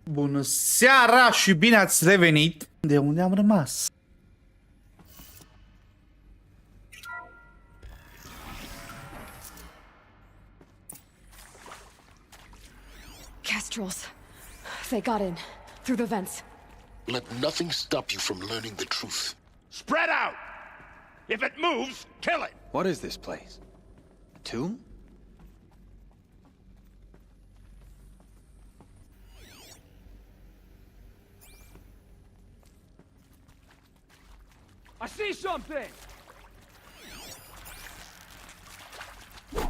Bună seara și bine ați revenit de unde am rămas. Kestrels. They got in. Through the vents. Let nothing stop you from learning the truth. Spread out! If it moves, kill it! What is this place? A tomb? I see something!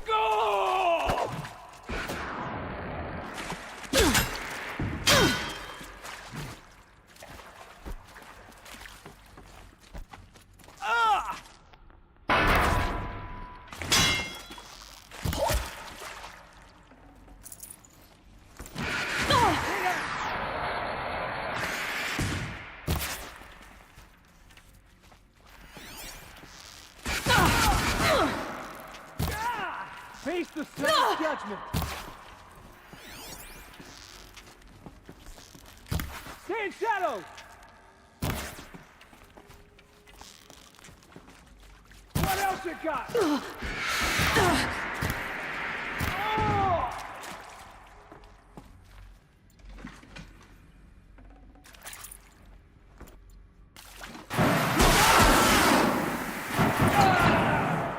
Go! Face the sun's judgment. Stay in shadows. What else you got? Oh!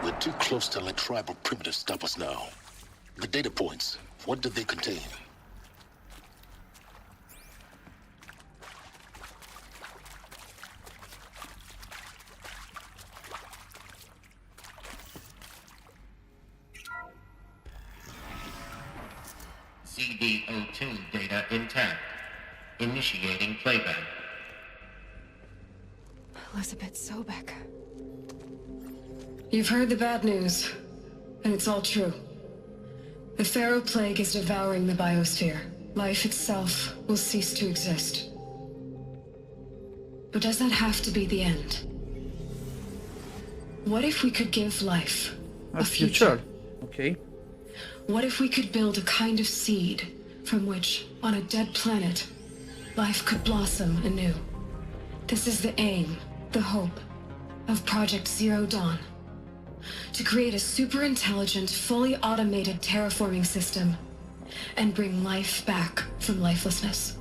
We're too close to let tribal primitives stop us now. The data points, what do they contain? CD02 data intact. Initiating playback. Elizabeth Sobek. You've heard the bad news, and it's all true. The Pharaoh Plague is devouring the biosphere. Life itself will cease to exist. But does that have to be the end? What if we could give life a future? Okay. What if we could build a kind of seed from which, on a dead planet, life could blossom anew? This is the aim, the hope, of Project Zero Dawn. To create a super-intelligent, fully automated terraforming system and bring life back from lifelessness.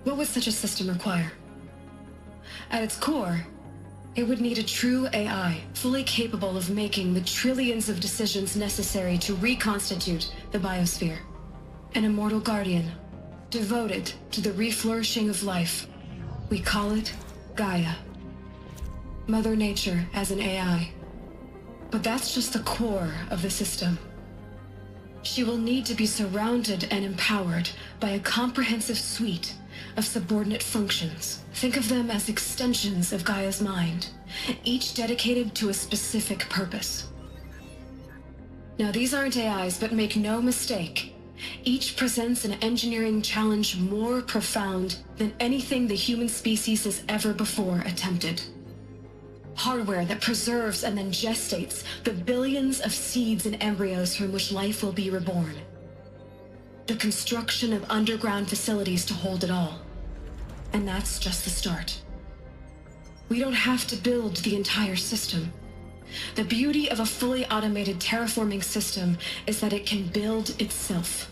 What would such a system require? At its core, it would need a true AI, fully capable of making the trillions of decisions necessary to reconstitute the biosphere. An immortal guardian, devoted to the reflourishing of life. We call it Gaia. Mother Nature as an AI. But that's just the core of the system. She will need to be surrounded and empowered by a comprehensive suite of subordinate functions. Think of them as extensions of Gaia's mind, each dedicated to a specific purpose. Now, these aren't AIs, but make no mistake, each presents an engineering challenge more profound than anything the human species has ever before attempted. Hardware that preserves and then gestates the billions of seeds and embryos from which life will be reborn. The construction of underground facilities to hold it all. And that's just the start. We don't have to build the entire system. The beauty of a fully automated terraforming system is that it can build itself.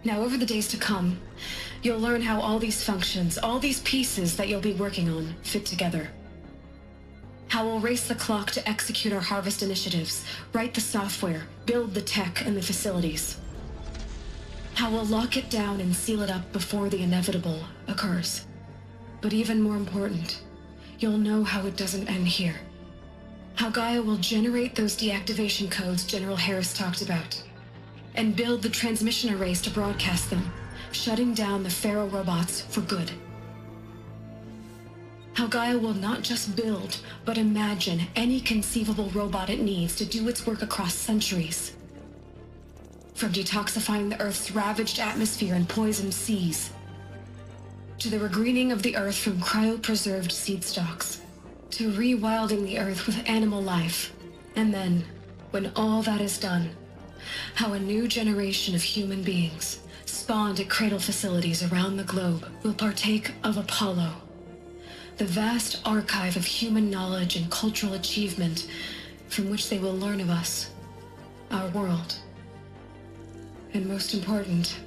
Now, over the days to come, you'll learn how all these functions, all these pieces that you'll be working on, fit together. How we'll race the clock to execute our harvest initiatives, write the software, build the tech and the facilities. How we'll lock it down and seal it up before the inevitable occurs. But even more important, you'll know how it doesn't end here. How Gaia will generate those deactivation codes General Harris talked about, and build the transmission arrays to broadcast them, shutting down the Pharaoh robots for good. How Gaia will not just build, but imagine any conceivable robot it needs to do its work across centuries. From detoxifying the Earth's ravaged atmosphere and poisoned seas, to the regreening of the Earth from cryopreserved seed stalks, to rewilding the Earth with animal life. And then, when all that is done, how a new generation of human beings, spawned at cradle facilities around the globe, will partake of Apollo, the vast archive of human knowledge and cultural achievement from which they will learn of us, our world, and most important,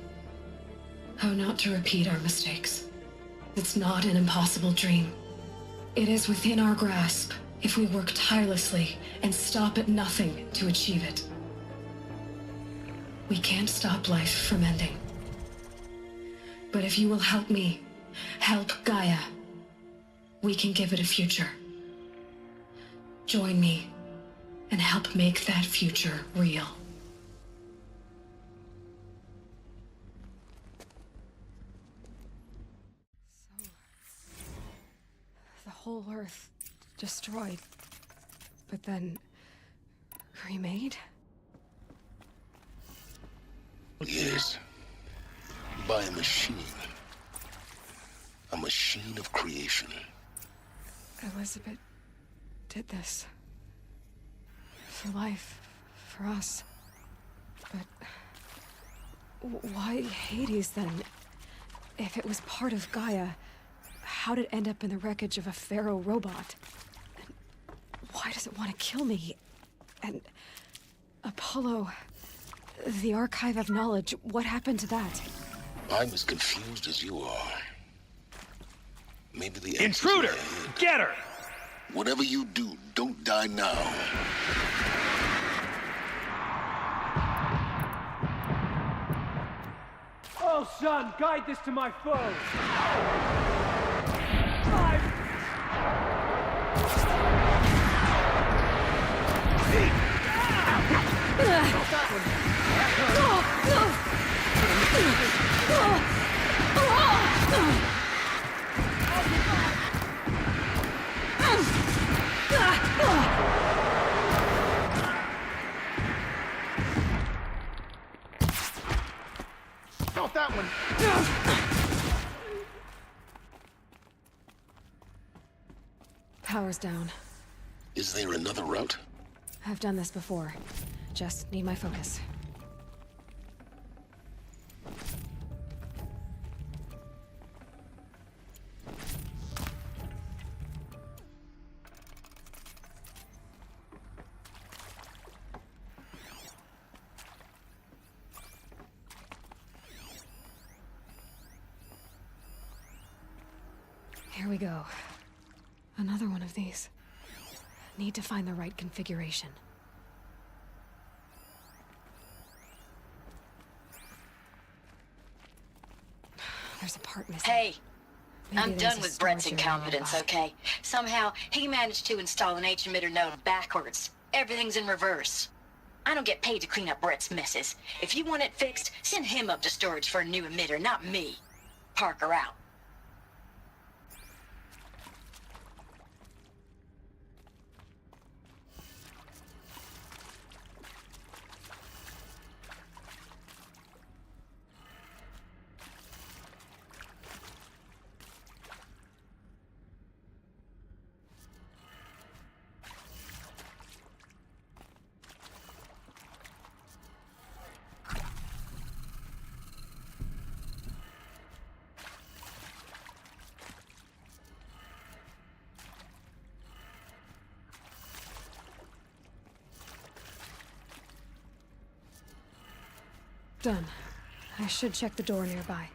how not to repeat our mistakes. It's not an impossible dream. It is within our grasp if we work tirelessly and stop at nothing to achieve it. We can't stop life from ending. But if you will help me, help Gaia, we can give it a future. Join me and help make that future real. The whole Earth destroyed, but then remade? Yes. By a machine. A machine of creation. Elizabeth did this. For life, for us. But why Hades then? If it was part of Gaia, how did it end up in the wreckage of a pharaoh robot? And why does it want to kill me? And Apollo, the archive of knowledge, what happened to that? I'm as confused as you are. Maybe the Intruder! Get her! Whatever you do, don't die now. Oh, son, guide this to my foe! Not that one. Power's down. Is there another route? I've done this before. Just need my focus. Here we go. Another one of these. Need to find the right configuration. There's a part missing. Hey, Maybe I'm there's done a with Brett's storage area incompetence, nearby. okay? Somehow, he managed to install an H-emitter node backwards. Everything's in reverse. I don't get paid to clean up Brett's messes. If you want it fixed, send him up to storage for a new emitter, not me. Parker out. Done. I should check the door nearby.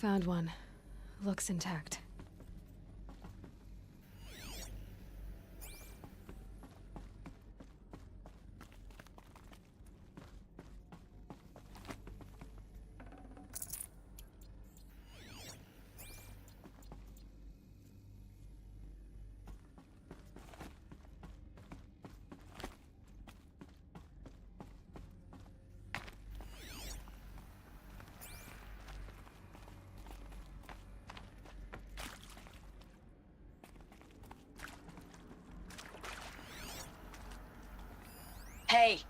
Found one. Looks intact. Hey,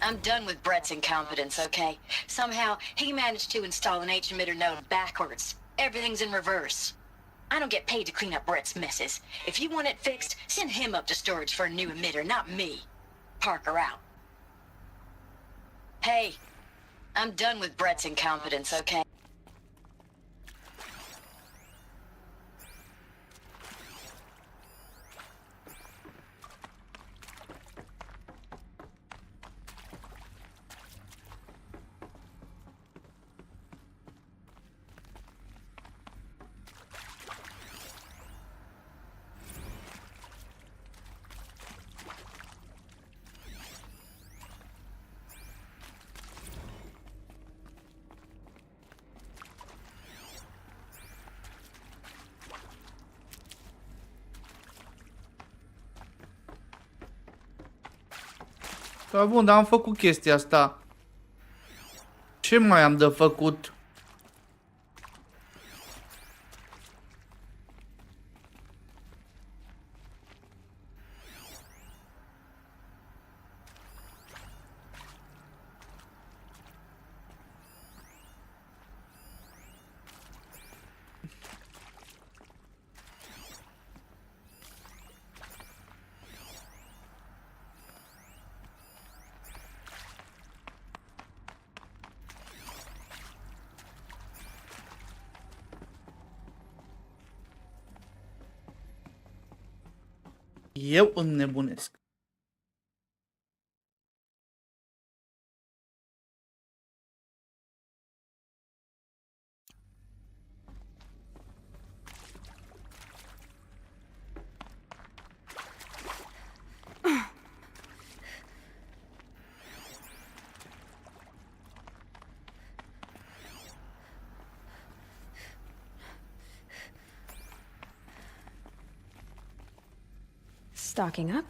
I'm done with Brett's incompetence, okay? Somehow, he managed to install an H-emitter node backwards. Everything's in reverse. I don't get paid to clean up Brett's messes. If you want it fixed, send him up to storage for a new emitter, not me. Parker out. Hey, I'm done with Brett's incompetence, okay? Da, bun, dar am făcut chestia asta. Ce mai am de făcut? Eu înnebunesc. Stocking up.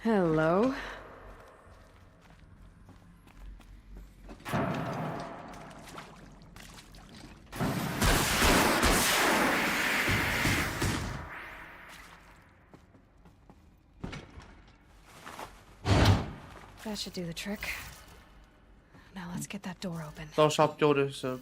Hello. That should do the trick. Now let's get that door open. Stau 7 ore să...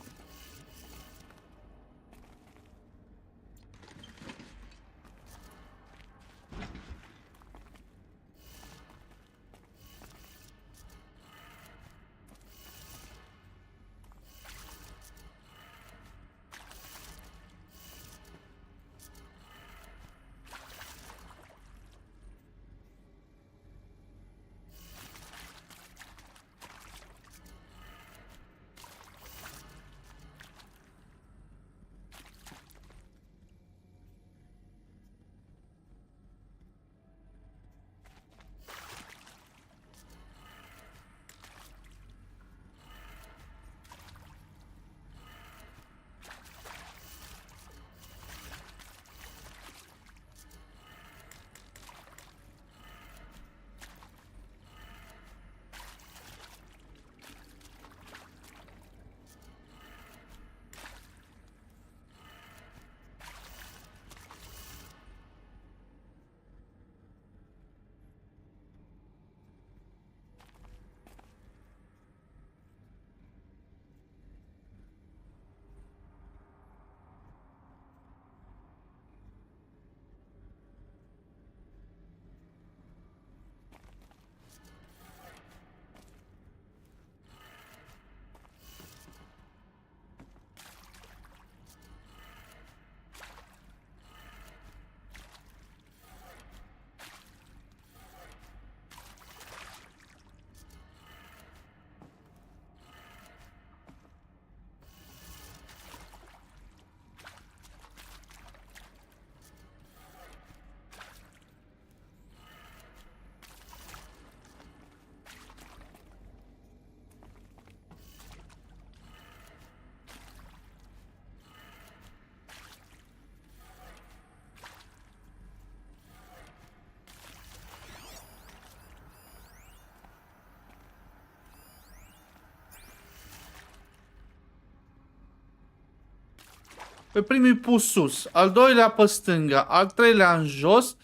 Pe primul pus sus, al doilea pe stânga, al treilea în jos,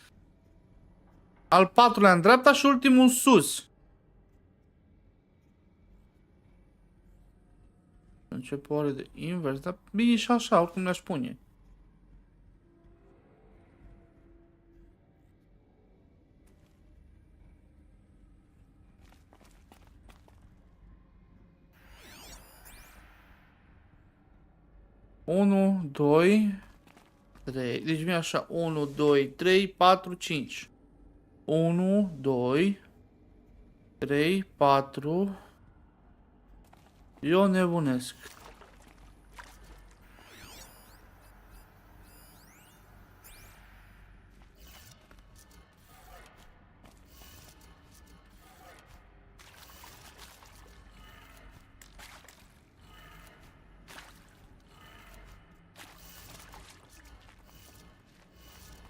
al patrulea în dreapta și ultimul în sus. Începe oare de invers, dar bine și așa, oricum le-aș pune. Unu, doi, trei. Deci vine așa. 1, 2, 3, 4, 5. 1, 2, 3, 4. Eu nebunesc.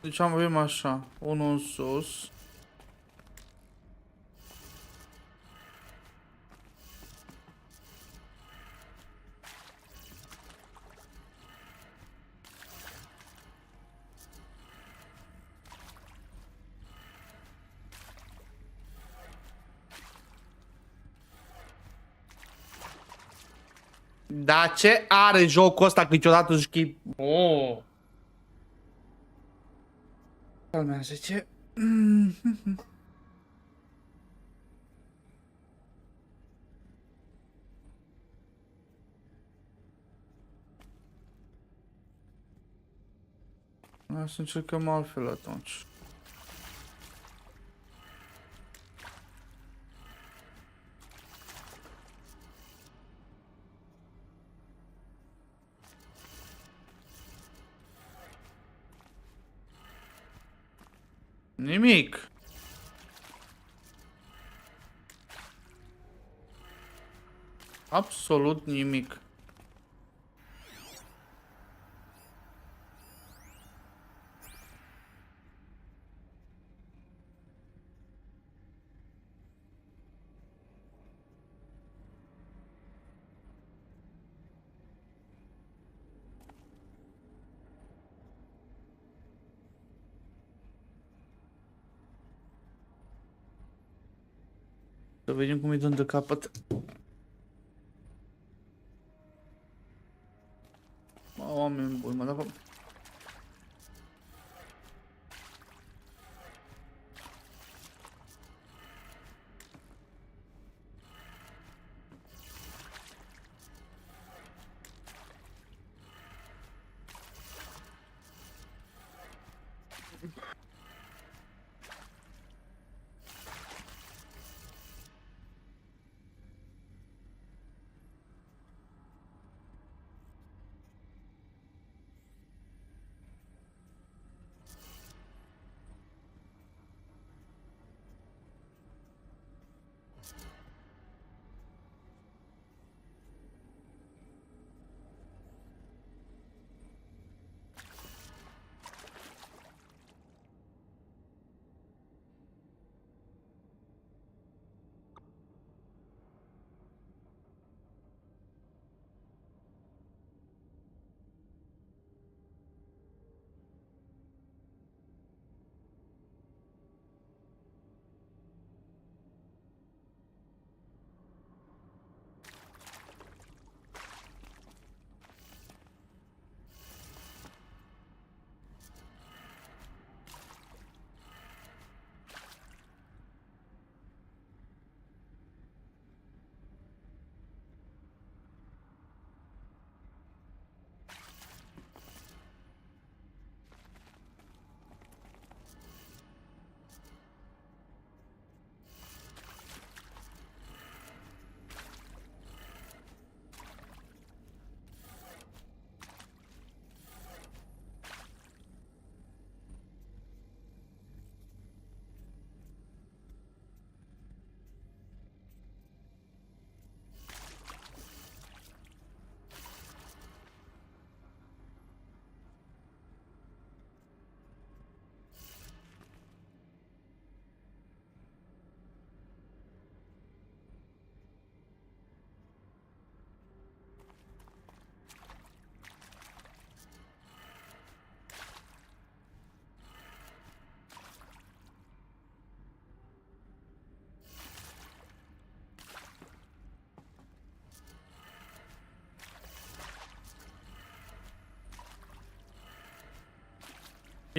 Deci avem așa, unul în sus. Dar ce are jocul ăsta câteodată schimb? Oh. Calmează, ce? Hai să încercăm altfel atunci. Nimic. Absolut nimic. Să vedem cum îi dăm de capăt. Oameni buni, mă, dar...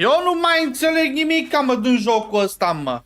Eu nu mai înțeleg nimic, mă, din jocul ăsta, mă.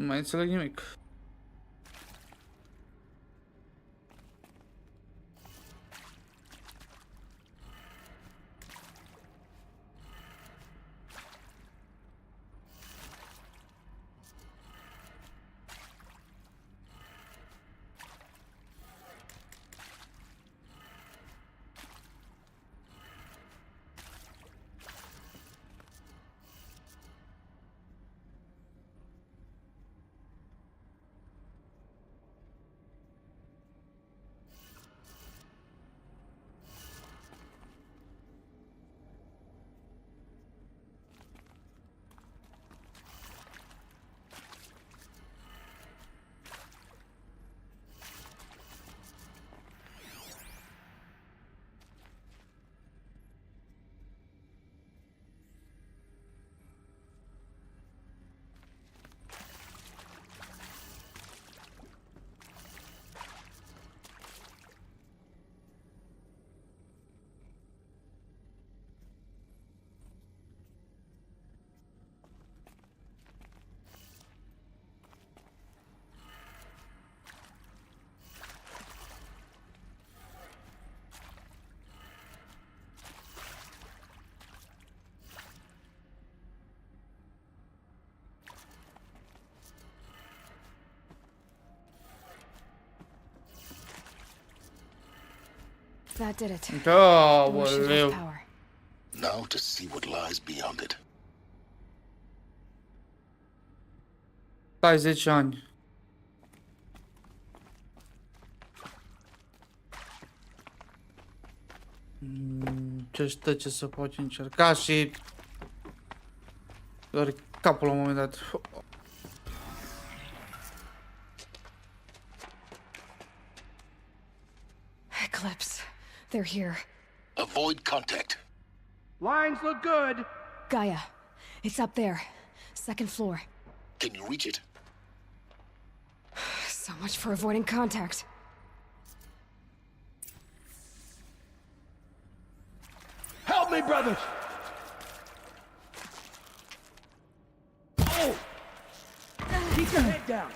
Nu mai înțeleg nimic. That did it. Da, Door shut off oleu. power. Now to see what lies beyond it. Stai 10 ani. Ce stă, ce se poate încerca și... Doar capul la un moment dat. Eclipse. They're here. Avoid contact. Lines look good. Gaia. It's up there. Second floor. Can you reach it? So much for avoiding contact. Help me, brothers! Oh! Keep your head down.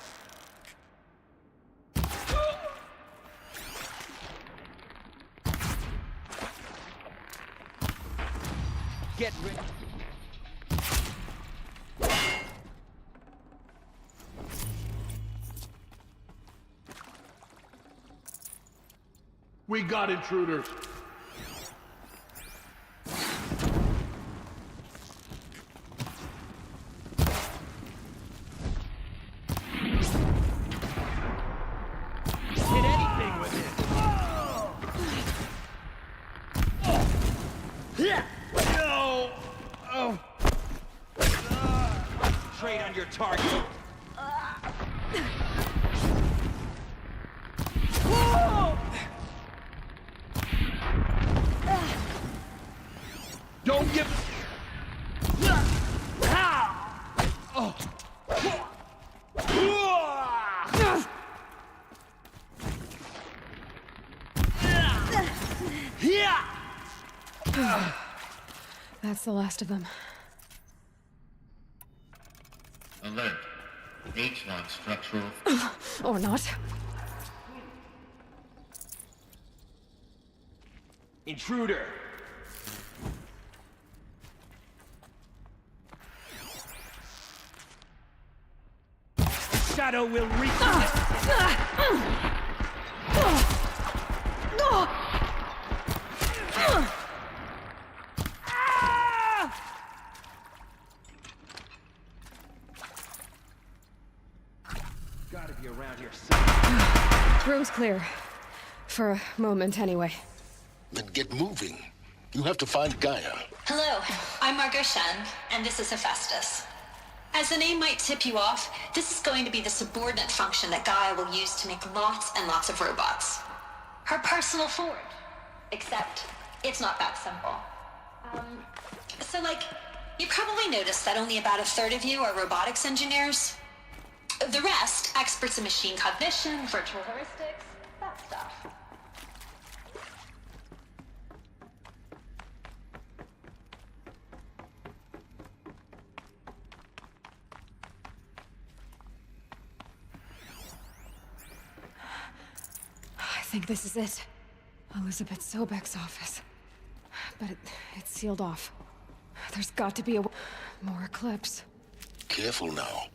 Get ready. We got intruders. Hit anything with it. No. Oh. Trade on your target. Don't give. That's the last of them. Alert. H-lock structural. Or not. Intruder. Shadow will reach. Gotta be around here somewhere. Room's clear. For a moment, anyway. Then get moving. You have to find Gaia. Hello, I'm Margot Shen, and this is Hephaestus. As the name might tip you off, this is going to be the subordinate function that Gaia will use to make lots and lots of robots. Her personal Ford. Except, it's not that simple. So you probably noticed that only about a third of you are robotics engineers. The rest, experts in machine cognition, virtual heuristics, that stuff. I think this is it. Elizabeth Sobek's office. But it's sealed off. There's got to be more eclipse. Careful now.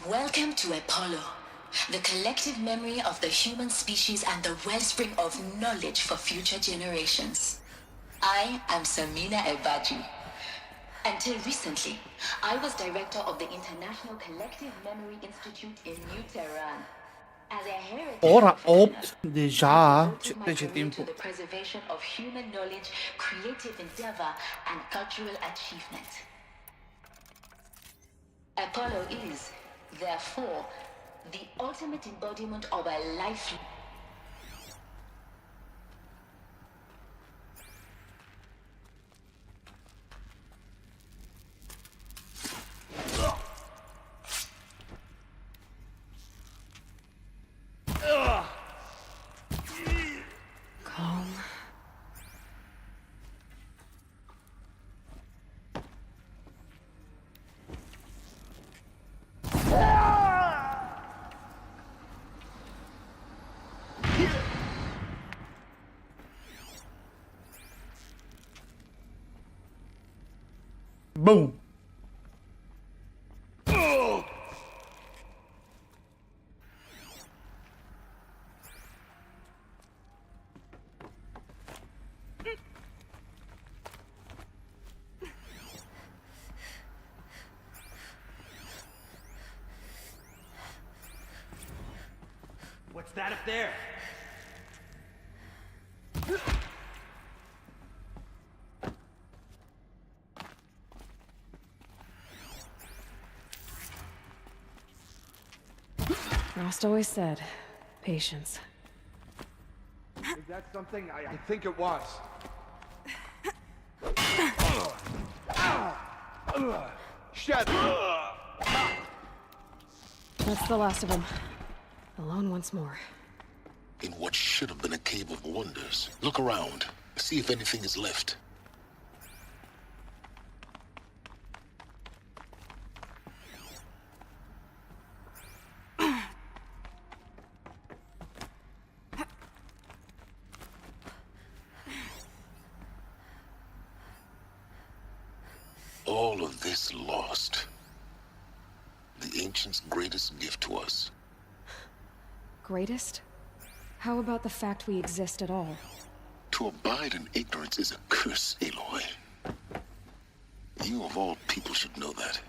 Welcome to Apollo, the collective memory of the human species and the wellspring of knowledge for future generations. I am Samina Ebaji. Until recently, I was director of the International Collective Memory Institute in New Tehran. As a heritage Ora professional, 8 deja. I Ce devoted my trece career to timpul. the preservation of human knowledge, creative endeavor, and cultural achievement. Apollo is, therefore, the ultimate embodiment of a life. Calm. Boom. What's that up there? Rost always said, patience. Is that something? I think it was. Shadow. That's the last of them. Alone once more. in what should have been a cave of wonders. Look around. See if anything is left. All of this lost. The ancients' greatest gift to us. Greatest? How about the fact we exist at all? To abide in ignorance is a curse, Aloy. You of all people should know that.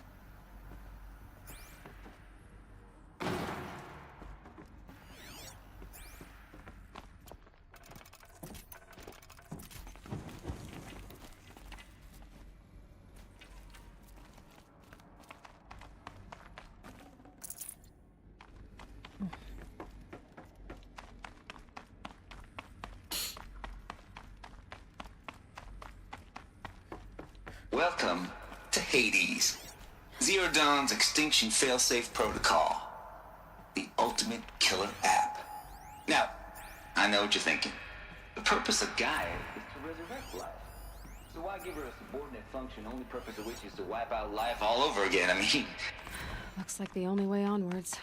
Welcome to Hades. Zero Dawn's extinction failsafe protocol. The ultimate killer app. Now, I know what you're thinking. The purpose of Gaia is to resurrect life. So why give her a subordinate function, only purpose of which is to wipe out life all over again? I mean... Looks like the only way onwards.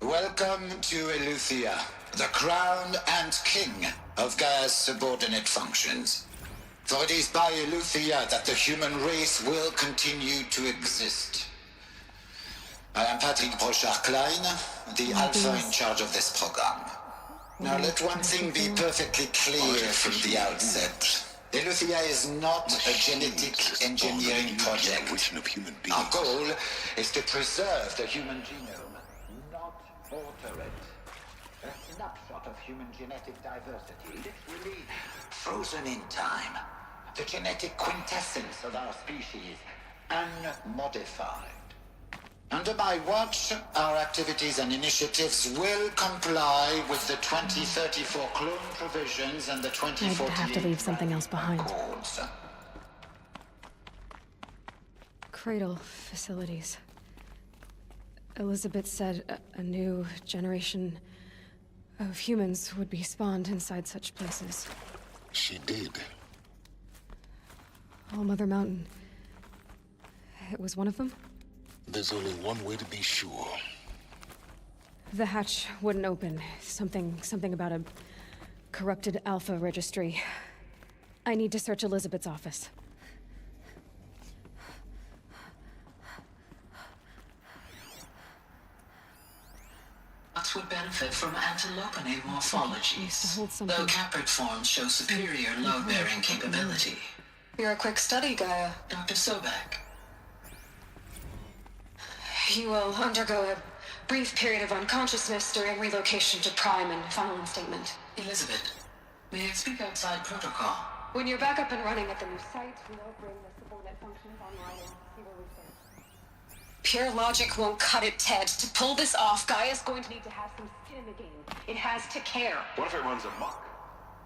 Welcome to Eleuthia, the crown and king of Gaia's subordinate functions. For it is by Eleuthia that the human race will continue to exist. I am Patrick Brochard-Klein, the Alpha in charge of this program. Now let one thing be perfectly clear from the outset. Eleuthia is not a genetic engineering project. Our goal is to preserve the human genome, not alter it. A snapshot of human genetic diversity, literally frozen in time. The genetic quintessence of our species, unmodified. Under my watch, our activities and initiatives will comply with the 2034 clone provisions and the 2048... I'd have to leave something else behind. Codes. Cradle facilities. Elizabeth said a new generation of humans would be spawned inside such places. She did. All Mother Mountain. It was one of them? There's only one way to be sure. The hatch wouldn't open. Something about a corrupted Alpha registry. I need to search Elizabeth's office. Bots would benefit from antilopenate morphologies, though Caprid forms show superior load-bearing capability. You're a quick study, Gaia. Dr. Sobek. You will undergo a brief period of unconsciousness during relocation to Prime and final instatement. Elizabeth, may I speak outside protocol? When you're back up and running at the new site, we'll bring the subordinate functions online and see where we stand. Pure logic won't cut it, Ted. To pull this off, Gaia's going to need to have some skin in the game. It has to care. What if it runs amok?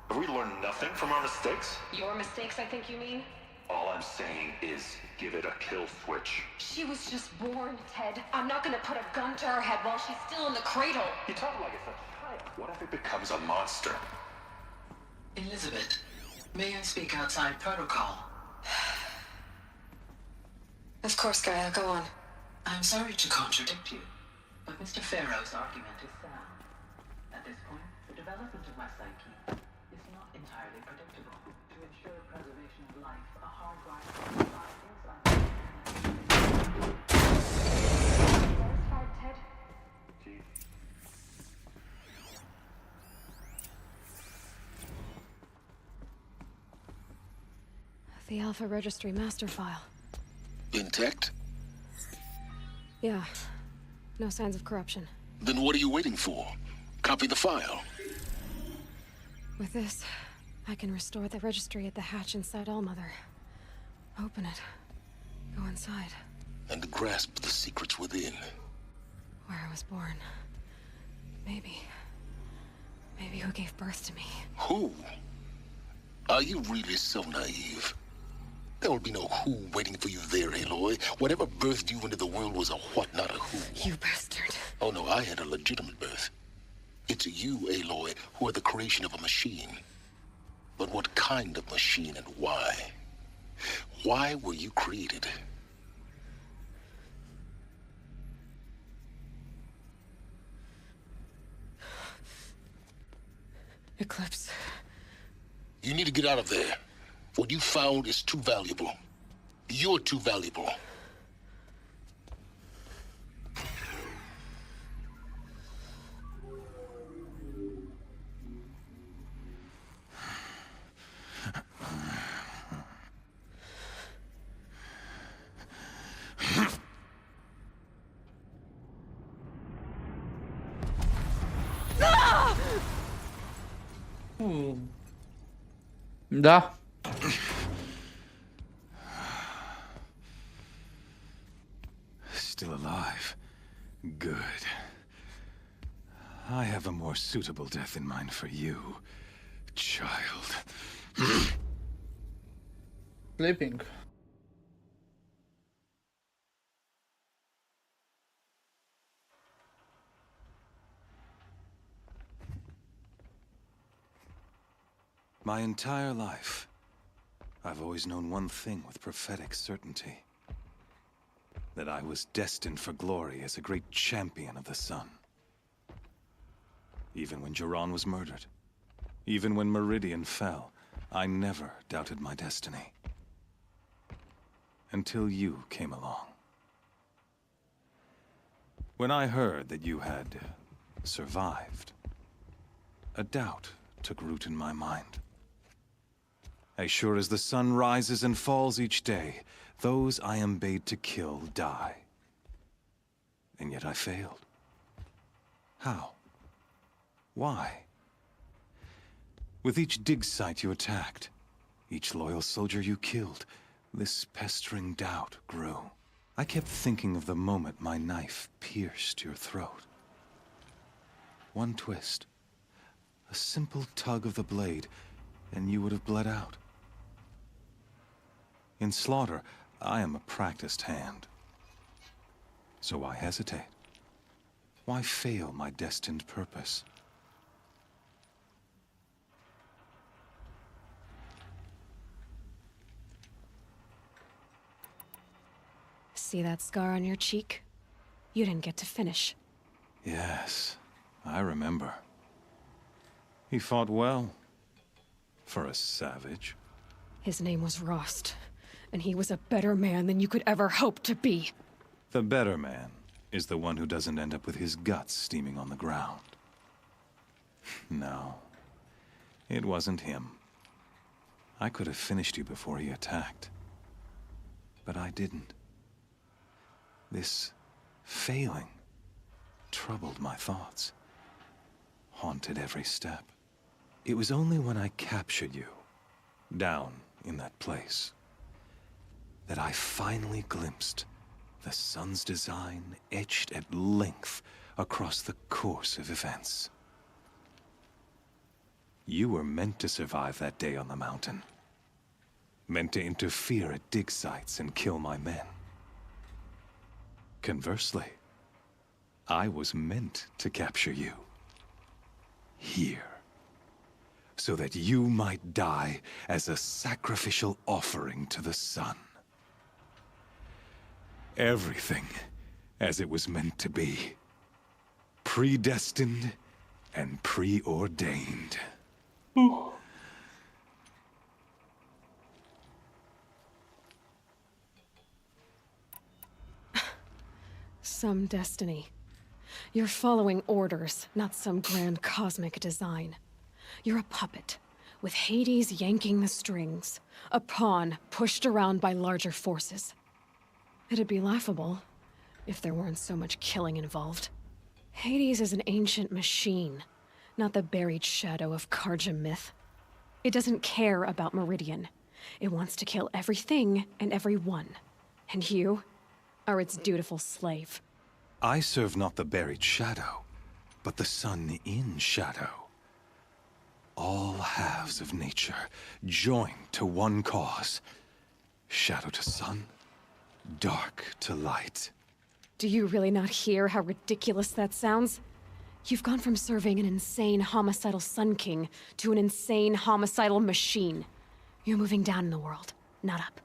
Have we learned nothing from our mistakes? Your mistakes, I think you mean? All I'm saying is, give it a kill switch. She was just born, Ted. I'm not gonna put a gun to her head while she's still in the cradle. You talk like it's a child. What if it becomes a monster? Elizabeth, may I speak outside protocol? Of course, Gaia, go on. I'm sorry to contradict you, but Mr. Farrow's argument is sound. At this point, the development of my psyche is not entirely predictable. To ensure preservation of life, a hard drive Satisfied, Ted? The Alpha Registry master file. Intact? Yeah. No signs of corruption. Then what are you waiting for? Copy the file. With this, I can restore the registry at the hatch inside Allmother. Open it. Go inside. And grasp the secrets within. Where I was born. Maybe who gave birth to me. Who? Are you really so naive? There will be no who waiting for you there, Aloy. Whatever birthed you into the world was a what, not a who. You bastard. Oh no, I had a legitimate birth. It's you, Aloy, who are the creation of a machine. But what kind of machine and why? Why were you created? Eclipse. You need to get out of there. What you found is too valuable. You're too valuable. Da. Still alive. Good. I have a more suitable death in mind for you, child. Sleeping. My entire life, I've always known one thing with prophetic certainty. That I was destined for glory as a great champion of the sun. Even when Jiran was murdered, even when Meridian fell, I never doubted my destiny. Until you came along. When I heard that you had survived, a doubt took root in my mind. As sure as the sun rises and falls each day, those I am bade to kill die. And yet I failed. How? Why? With each dig site you attacked, each loyal soldier you killed, this pestering doubt grew. I kept thinking of the moment my knife pierced your throat. One twist, a simple tug of the blade, and you would have bled out. In slaughter, I am a practiced hand. So why hesitate? Why fail my destined purpose? See that scar on your cheek? You didn't get to finish. Yes, I remember. He fought well. For a savage. His name was Rost, and he was a better man than you could ever hope to be. The better man is the one who doesn't end up with his guts steaming on the ground. No, it wasn't him. I could have finished you before he attacked. But I didn't. This failing troubled my thoughts, haunted every step. It was only when I captured you, down in that place, that I finally glimpsed the sun's design etched at length across the course of events. You were meant to survive that day on the mountain. Meant to interfere at dig sites and kill my men. Conversely, I was meant to capture you. Here. So that you might die as a sacrificial offering to the sun. Everything as it was meant to be. Predestined and preordained. Some destiny. You're following orders, not some grand cosmic design. You're a puppet, with Hades yanking the strings. A pawn pushed around by larger forces. It'd be laughable if there weren't so much killing involved. Hades is an ancient machine, not the buried shadow of Karja myth. It doesn't care about Meridian. It wants to kill everything and everyone. And you are its dutiful slave. I serve not the buried shadow, but the sun in shadow. All halves of nature joined to one cause. Shadow to sun, dark to light. Do you really not hear how ridiculous that sounds? You've gone from serving an insane homicidal Sun King to an insane homicidal machine. You're moving down in the world, not up.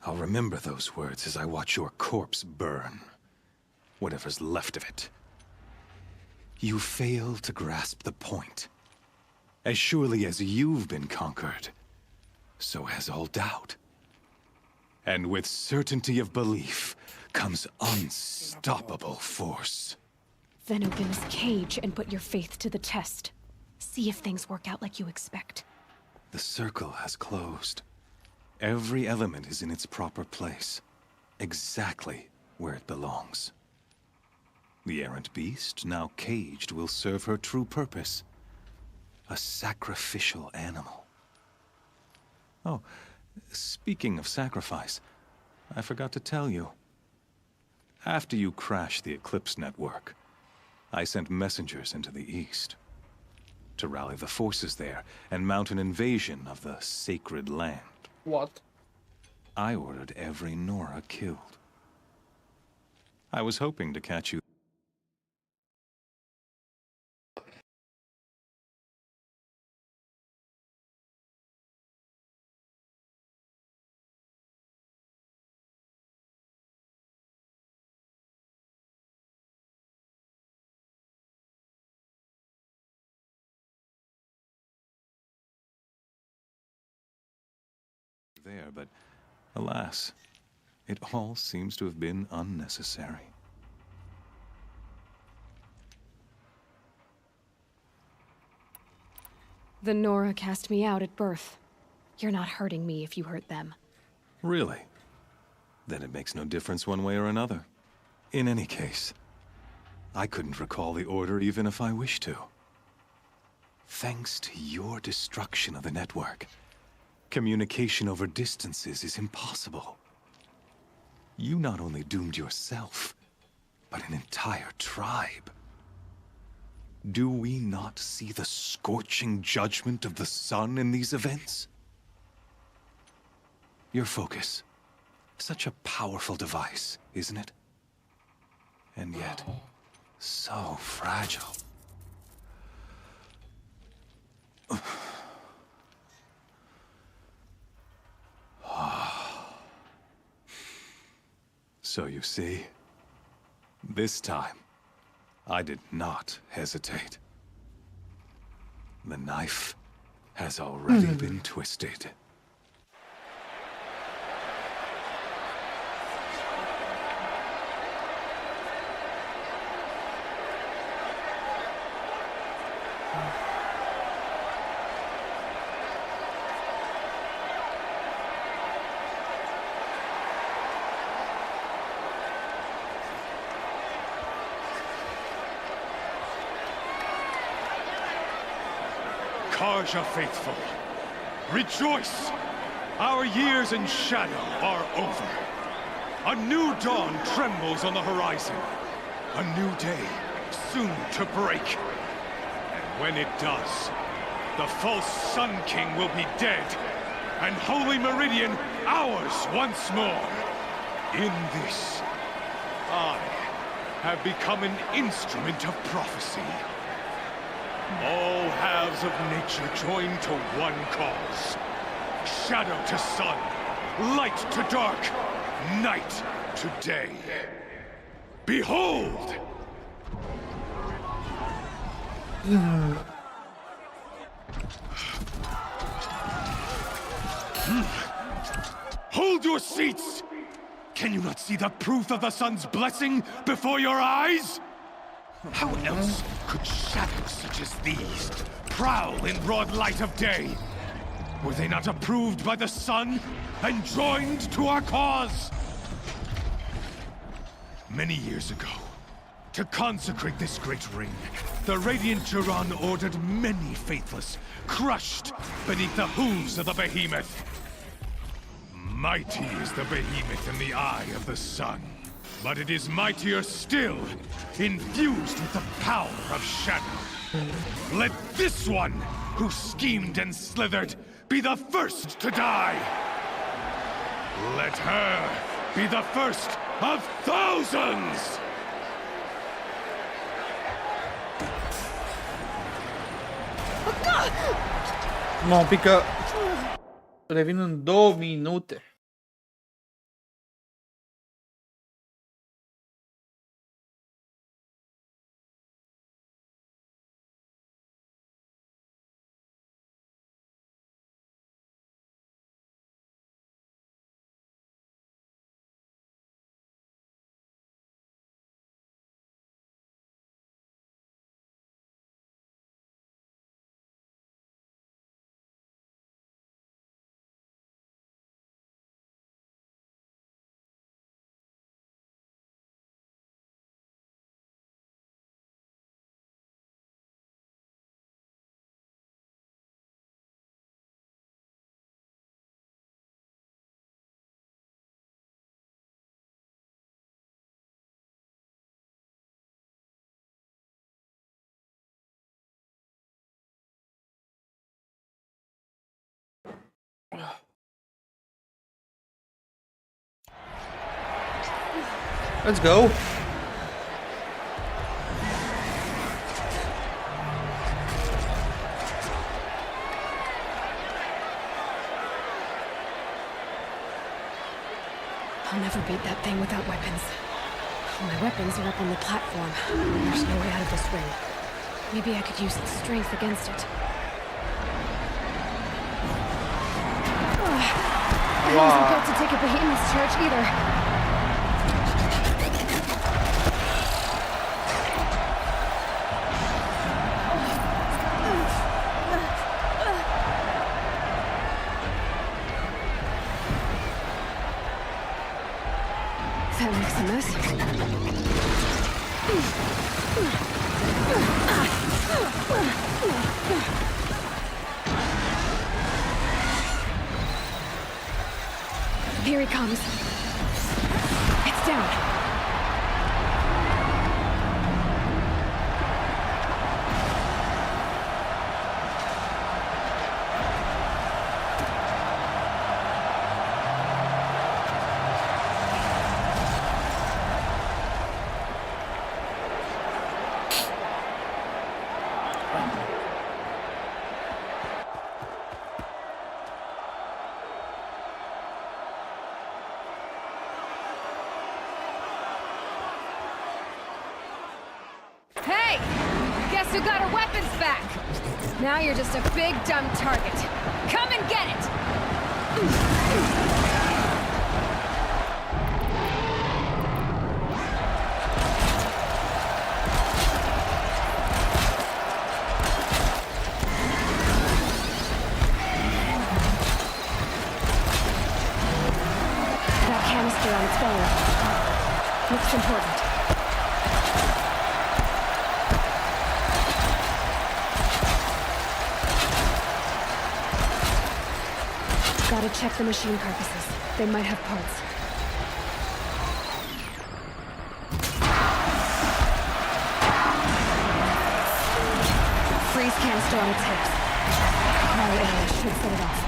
I'll remember those words as I watch your corpse burn. Whatever's left of it. You fail to grasp the point. As surely as you've been conquered, so has all doubt. And with certainty of belief comes unstoppable force. Then open this cage and put your faith to the test. See if things work out like you expect. The circle has closed. Every element is in its proper place, exactly where it belongs. The errant beast, now caged, will serve her true purpose. A sacrificial animal. Oh, speaking of sacrifice, I forgot to tell you. After you crashed the Eclipse network, I sent messengers into the east to rally the forces there and mount an invasion of the sacred land. What? I ordered every Nora killed. I was hoping to catch you. There, but alas, it all seems to have been unnecessary. The Nora cast me out at birth. You're not hurting me if you hurt them. Really? Then it makes no difference one way or another. In any case, I couldn't recall the order even if I wished to. Thanks to your destruction of the network, communication over distances is impossible. You not only doomed yourself, but an entire tribe. Do we not see the scorching judgment of the sun in these events? Your focus. Such a powerful device, isn't it? And yet, so fragile. So you see, this time, I did not hesitate. The knife has already been twisted. Karja faithful, rejoice! Our years in shadow are over. A new dawn trembles on the horizon. A new day soon to break. And when it does, the false Sun King will be dead, and Holy Meridian ours once more. In this, I have become an instrument of prophecy. All halves of nature join to one cause. Shadow to sun, light to dark, night to day. Behold! Hold your seats! Can you not see the proof of the sun's blessing before your eyes? How else could shadows such as these prowl in broad light of day? Were they not approved by the sun and joined to our cause? Many years ago, to consecrate this great ring, the Radiant Duran ordered many faithless, crushed beneath the hooves of the behemoth. Mighty is the behemoth in the eye of the sun. But it is mightier still, infused with the power of shadow. Let this one, who schemed and slithered, be the first to die. Let her be the first of thousands! Mă, un pic că revin în 2 minute. Let's go. I'll never beat that thing without weapons. My weapons are up on the platform. There's no way out of this ring. Maybe I could use its strength against it. I wasn't built to take a behemoth's charge either. That makes a mess. Here he comes. It's down. Hey! Guess who got her weapons back? Now you're just a big, dumb target. Come and get it! That canister on its belly. Looks important. Gotta check the machine carcasses. They might have parts. Freeze canister on its hips. Cryo area should set it off.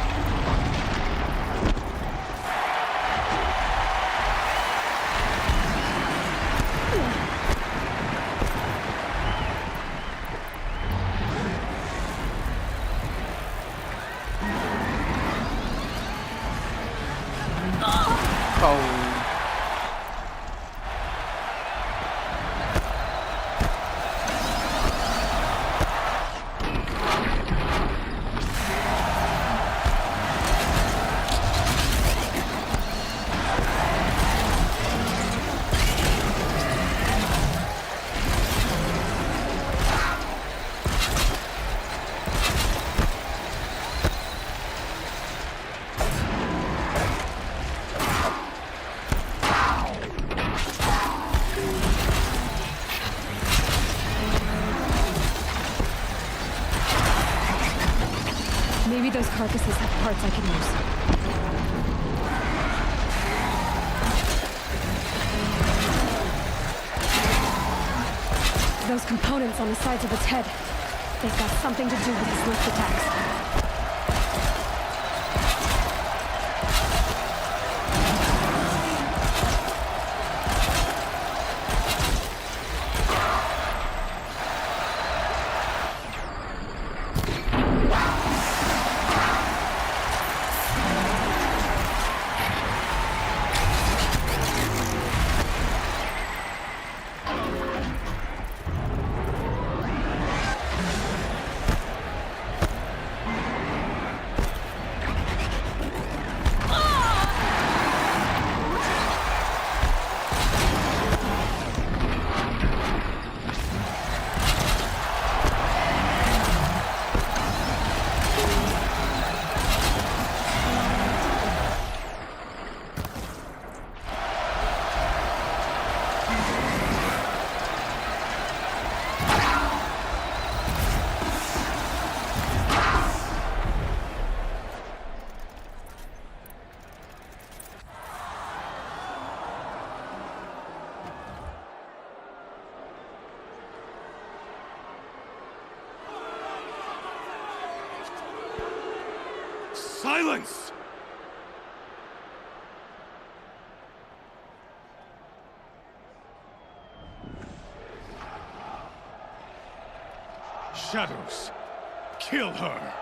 Maybe those carcasses have parts I can use. Those components on the sides of its head. They've got something to do with his lift attacks. Silence! Shadows, kill her!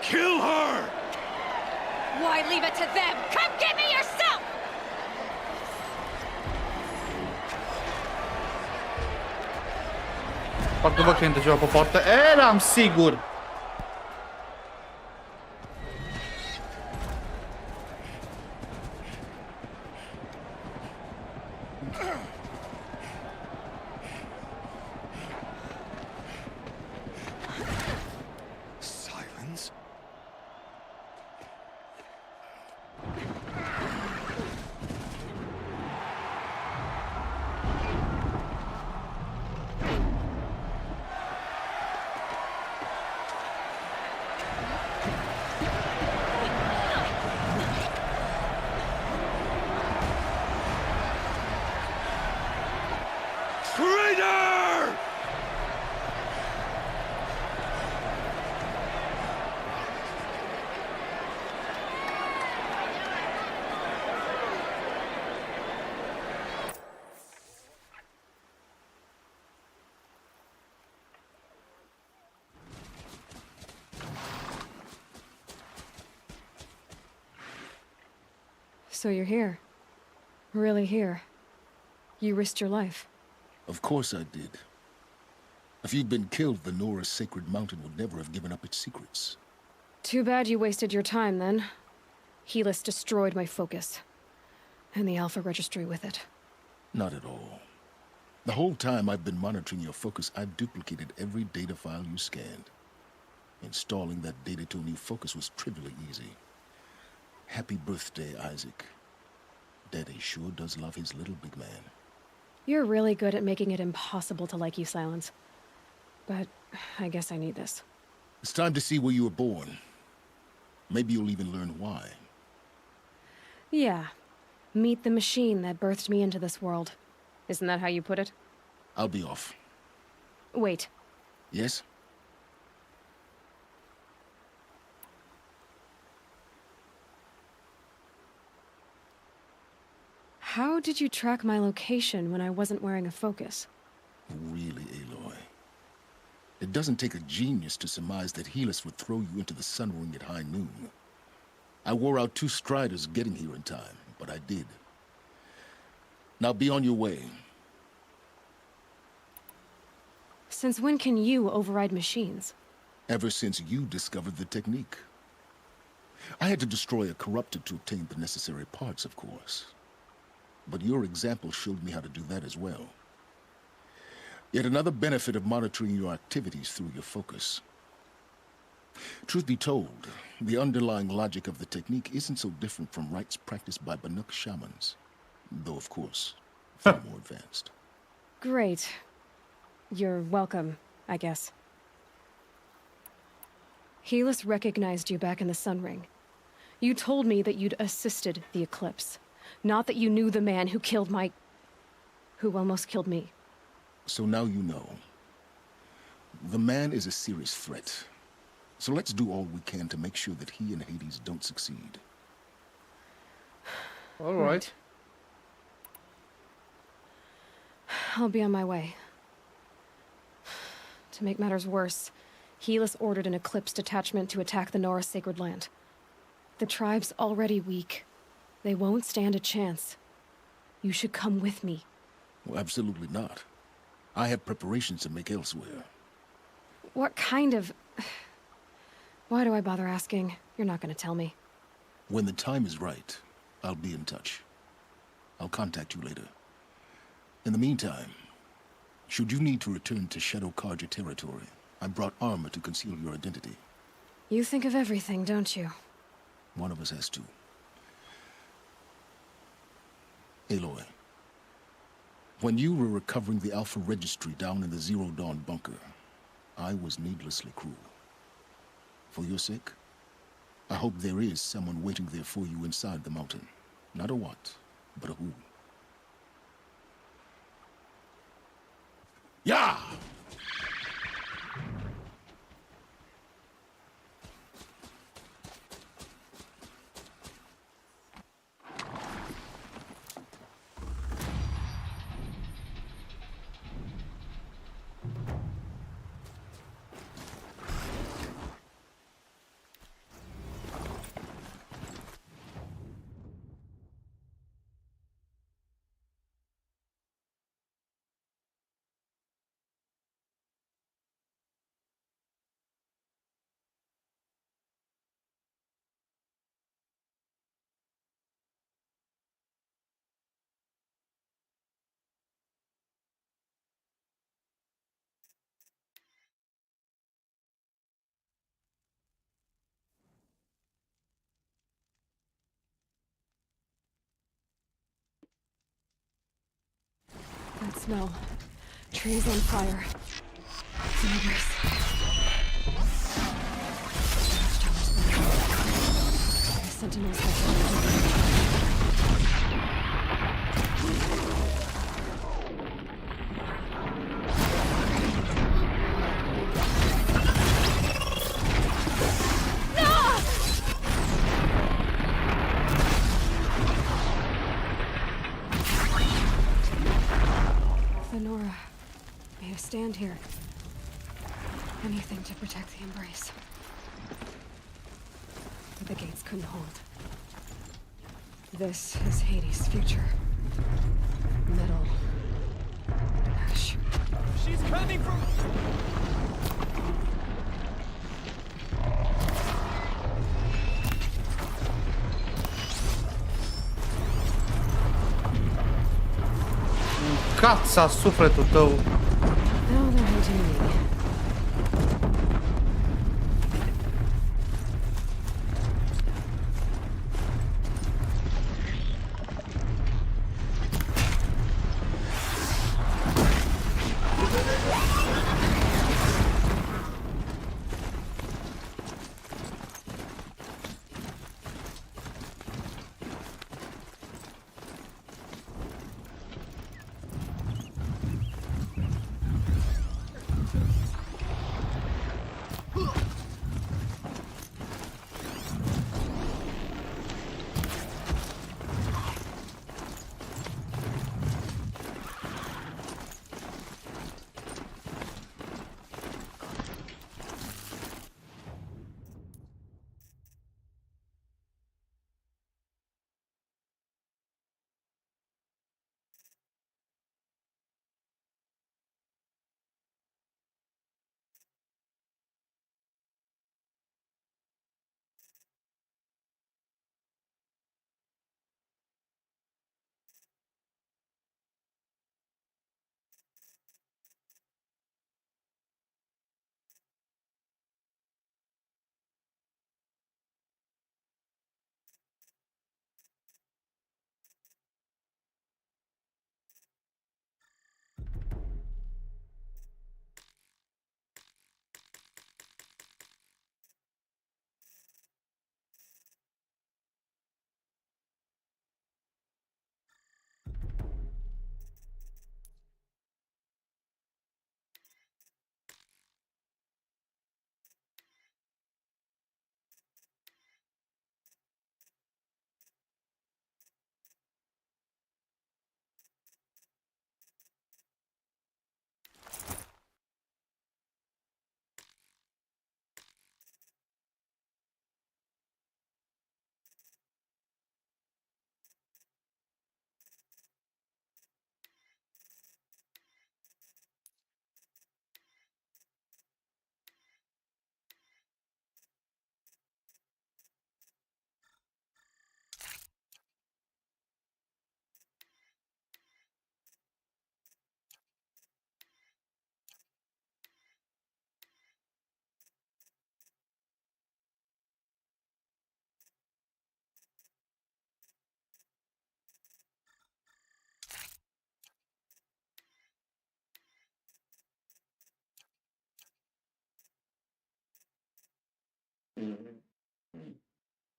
Kill her! Why leave it to them? Come get me yourself! Parcă văd că intră ceva pe poartă. Eram sigur! Silence? Traitor! So you're here. Really here. You risked your life. Of course I did. If you'd been killed, the Nora's sacred mountain would never have given up its secrets. Too bad you wasted your time, then. Helis destroyed my focus. And the Alpha Registry with it. Not at all. The whole time I've been monitoring your focus, I've duplicated every data file you scanned. Installing that data to a new focus was trivially easy. Happy birthday, Isaac. Daddy sure does love his little big man. You're really good at making it impossible to like you, Silence. But I guess I need this. It's time to see where you were born. Maybe you'll even learn why. Yeah. Meet the machine that birthed me into this world. Isn't that how you put it? I'll be off. Wait. Yes? How did you track my location when I wasn't wearing a focus? Really, Aloy? It doesn't take a genius to surmise that Helis would throw you into the sun ring at high noon. I wore out 2 striders getting here in time, but I did. Now be on your way. Since when can you override machines? Ever since you discovered the technique. I had to destroy a corruptor to obtain the necessary parts, of course. But your example showed me how to do that as well. Yet another benefit of monitoring your activities through your focus. Truth be told, the underlying logic of the technique isn't so different from rites practiced by Banuk shamans. Though, of course, far more advanced. Great. You're welcome, I guess. Helis recognized you back in the Sun Ring. You told me that you'd assisted the Eclipse. Not that you knew the man who killed who almost killed me. So now you know. The man is a serious threat. So let's do all we can to make sure that he and Hades don't succeed. All right. I'll be on my way. To make matters worse, Helis ordered an Eclipse detachment to attack the Nora Sacred Land. The tribe's already weak. They won't stand a chance. You should come with me. Well, absolutely not. I have preparations to make elsewhere. What kind of... Why do I bother asking? You're not gonna tell me. When the time is right, I'll be in touch. I'll contact you later. In the meantime, should you need to return to Shadow Karja territory, I brought armor to conceal your identity. You think of everything, don't you? One of us has to. Aloy, when you were recovering the Alpha Registry down in the Zero Dawn bunker, I was needlessly cruel. For your sake, I hope there is someone waiting there for you inside the mountain. Not a what, but a who. Yeah! That smell. Trees on fire. Neighbors. Sentinels Lenora made a stand here. Anything to protect the embrace. But the gates couldn't hold. This is Hades' future. Metal. Ash. She's coming from... Cața sufletul tău. Now they're hunting me.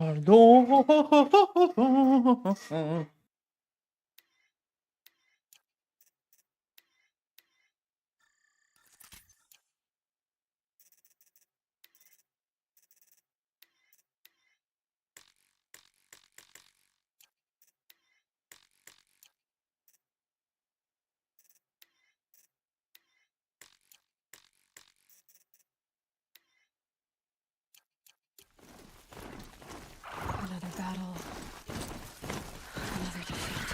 Pardon. Another battle. Another defeat.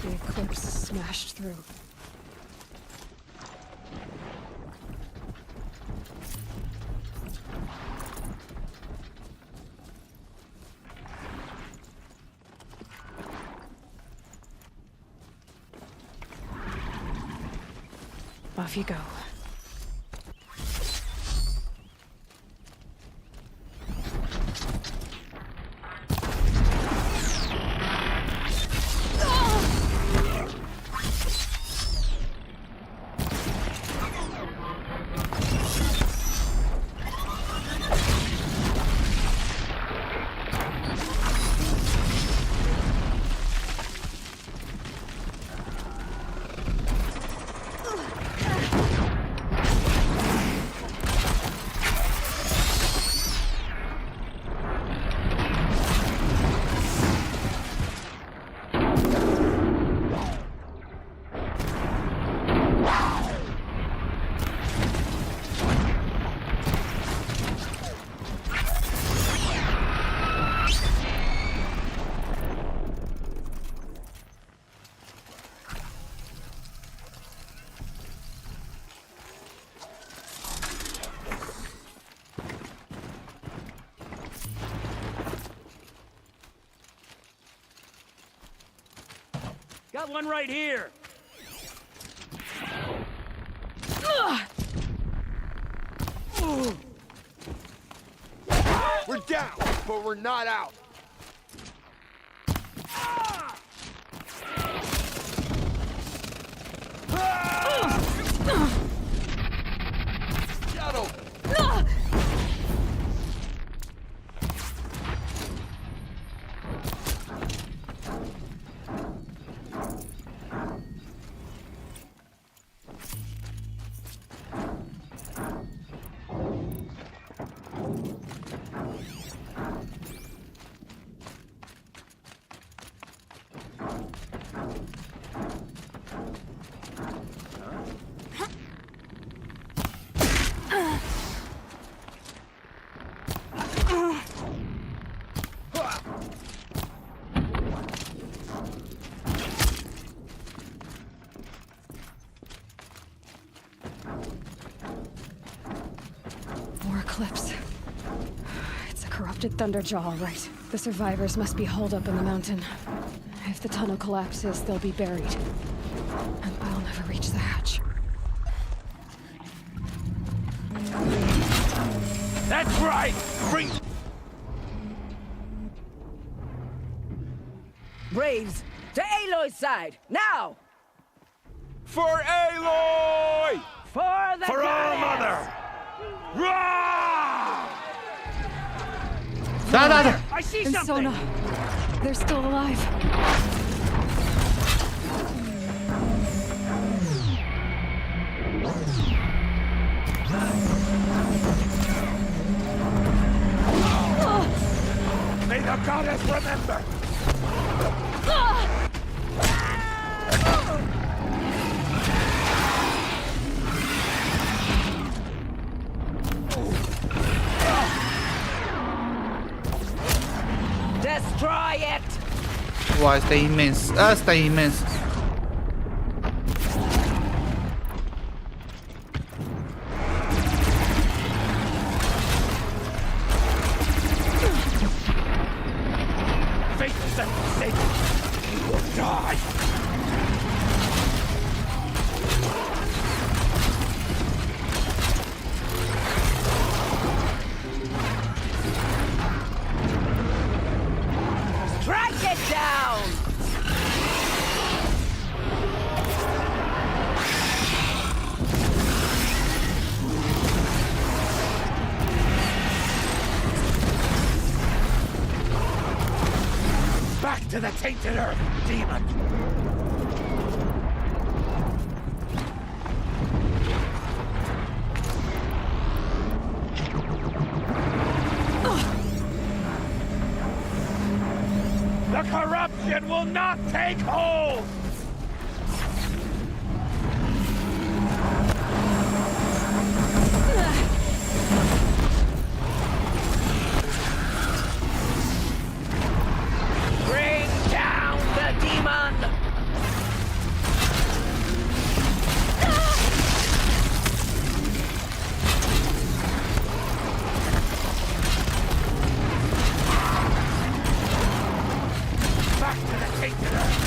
The eclipse smashed through. Off you go. Got one right here. We're down, but we're not out. Shadow. More eclipse. It's a corrupted Thunderjaw, all right. The survivors must be holed up in the mountain. If the tunnel collapses, they'll be buried. And I'll never reach the hatch. That's right! Bring... Braves, to Aloy's side, now! For Aloy! For the For our goddess! mother! Rah! I see And something! Sona, they're still alive. May the goddess remember! Destroy it! Uau, esta é imenso. Ah, está imenso. Fate set Satan! You will die! Strike it down! to the tainted earth, demon! The corruption will not take hold! Bring down the demon! Back to the tainted earth!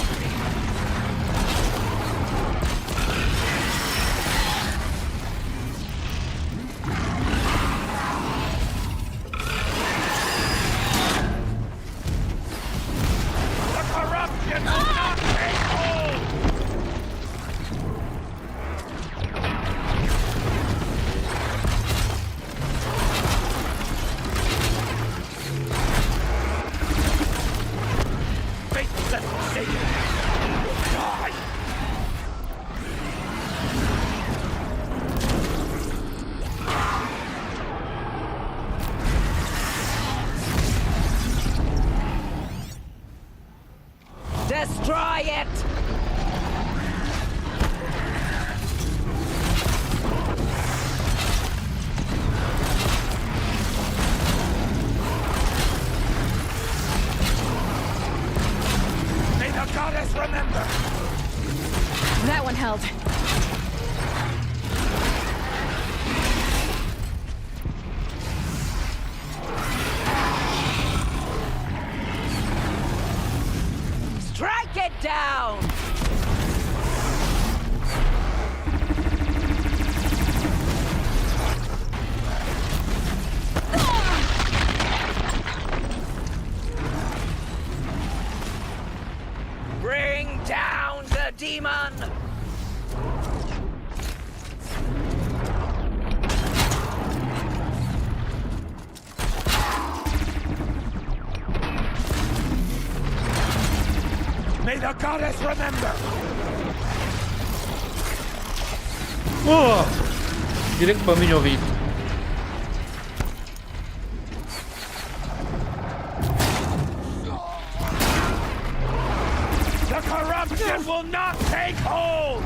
The corruption will not take hold! Faithless and forsaken! You'll die! Destroy it! May the goddess remember! That one held. Strike it down! Bring down the demon! May the goddess remember! Oh! Direct pe mine o venit. The corruption will not take hold!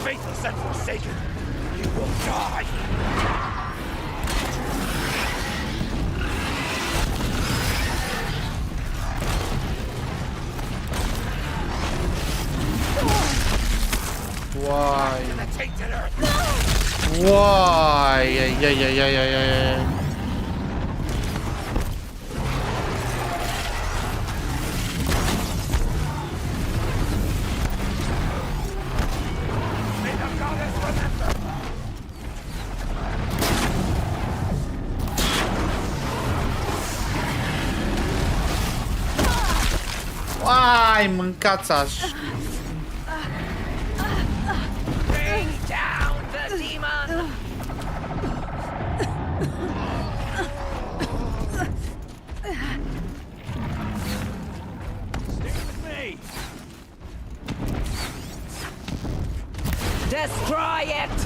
Faithless and forsaken, you will die! Why? To the tainted earth! Why? Yeah. May the goddess remember! Ai, mâncați așa. Bring down the demon! Stay with me! Destroy it!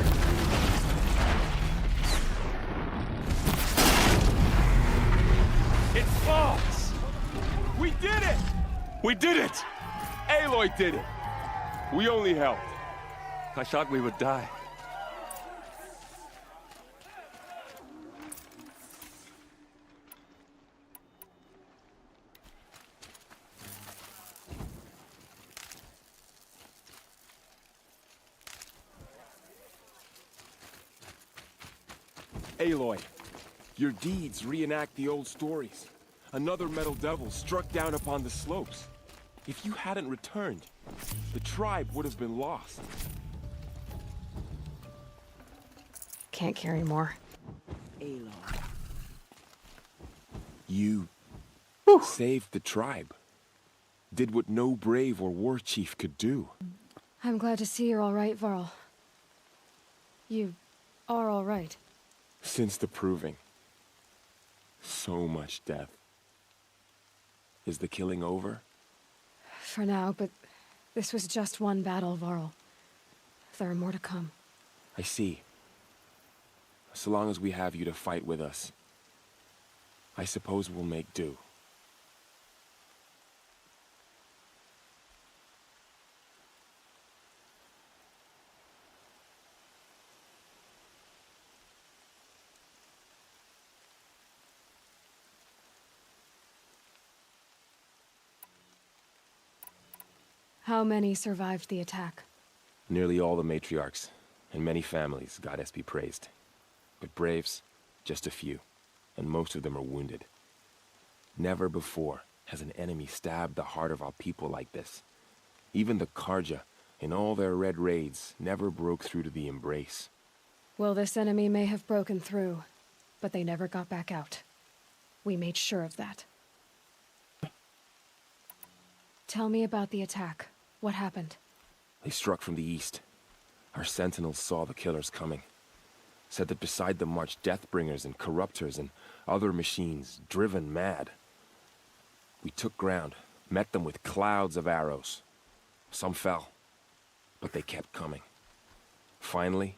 It falls! We did it! We did it! Aloy did it! We only helped. I thought we would die. Aloy, your deeds reenact the old stories. Another metal devil struck down upon the slopes. If you hadn't returned, the tribe would have been lost. Can't carry more. Aloy. You saved the tribe. Did what no brave or war chief could do. I'm glad to see you're all right, Varl. You are all right. Since the proving. So much death. Is the killing over? For now, but this was just one battle, Varl. There are more to come. I see. So long as we have you to fight with us, I suppose we'll make do. How many survived the attack? Nearly all the matriarchs, and many families, goddess be praised. But braves, just a few, and most of them are wounded. Never before has an enemy stabbed the heart of our people like this. Even the Karja, in all their red raids, never broke through to the embrace. Well, this enemy may have broken through, but they never got back out. We made sure of that. Tell me about the attack. What happened? They struck from the east. Our sentinels saw the killers coming. Said that beside them marched Deathbringers and Corruptors and other machines, driven mad. We took ground, met them with clouds of arrows. Some fell, but they kept coming. Finally,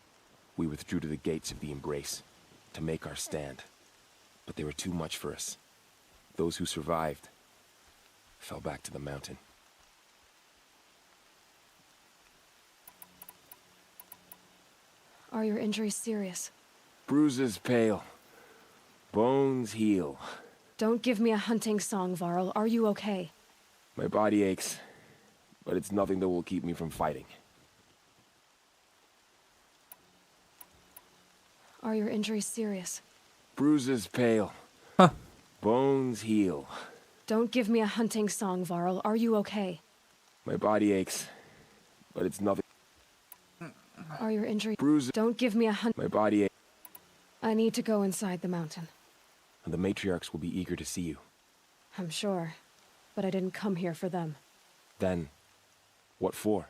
we withdrew to the gates of the Embrace to make our stand. But they were too much for us. Those who survived fell back to the mountain. Are your injuries serious? Bruises pale. Bones heal. Don't give me a hunting song, Varl. Are you okay? My body aches, but it's nothing that will keep me from fighting. Are your injuries serious? Bruises pale. Bones heal. Don't give me a hunting song, Varl. Are you okay? My body aches, but it's nothing. Are your injuries... Bruises... Don't give me a hunt... My body aches. I need to go inside the mountain. And the matriarchs will be eager to see you. I'm sure, but I didn't come here for them. Then, what for?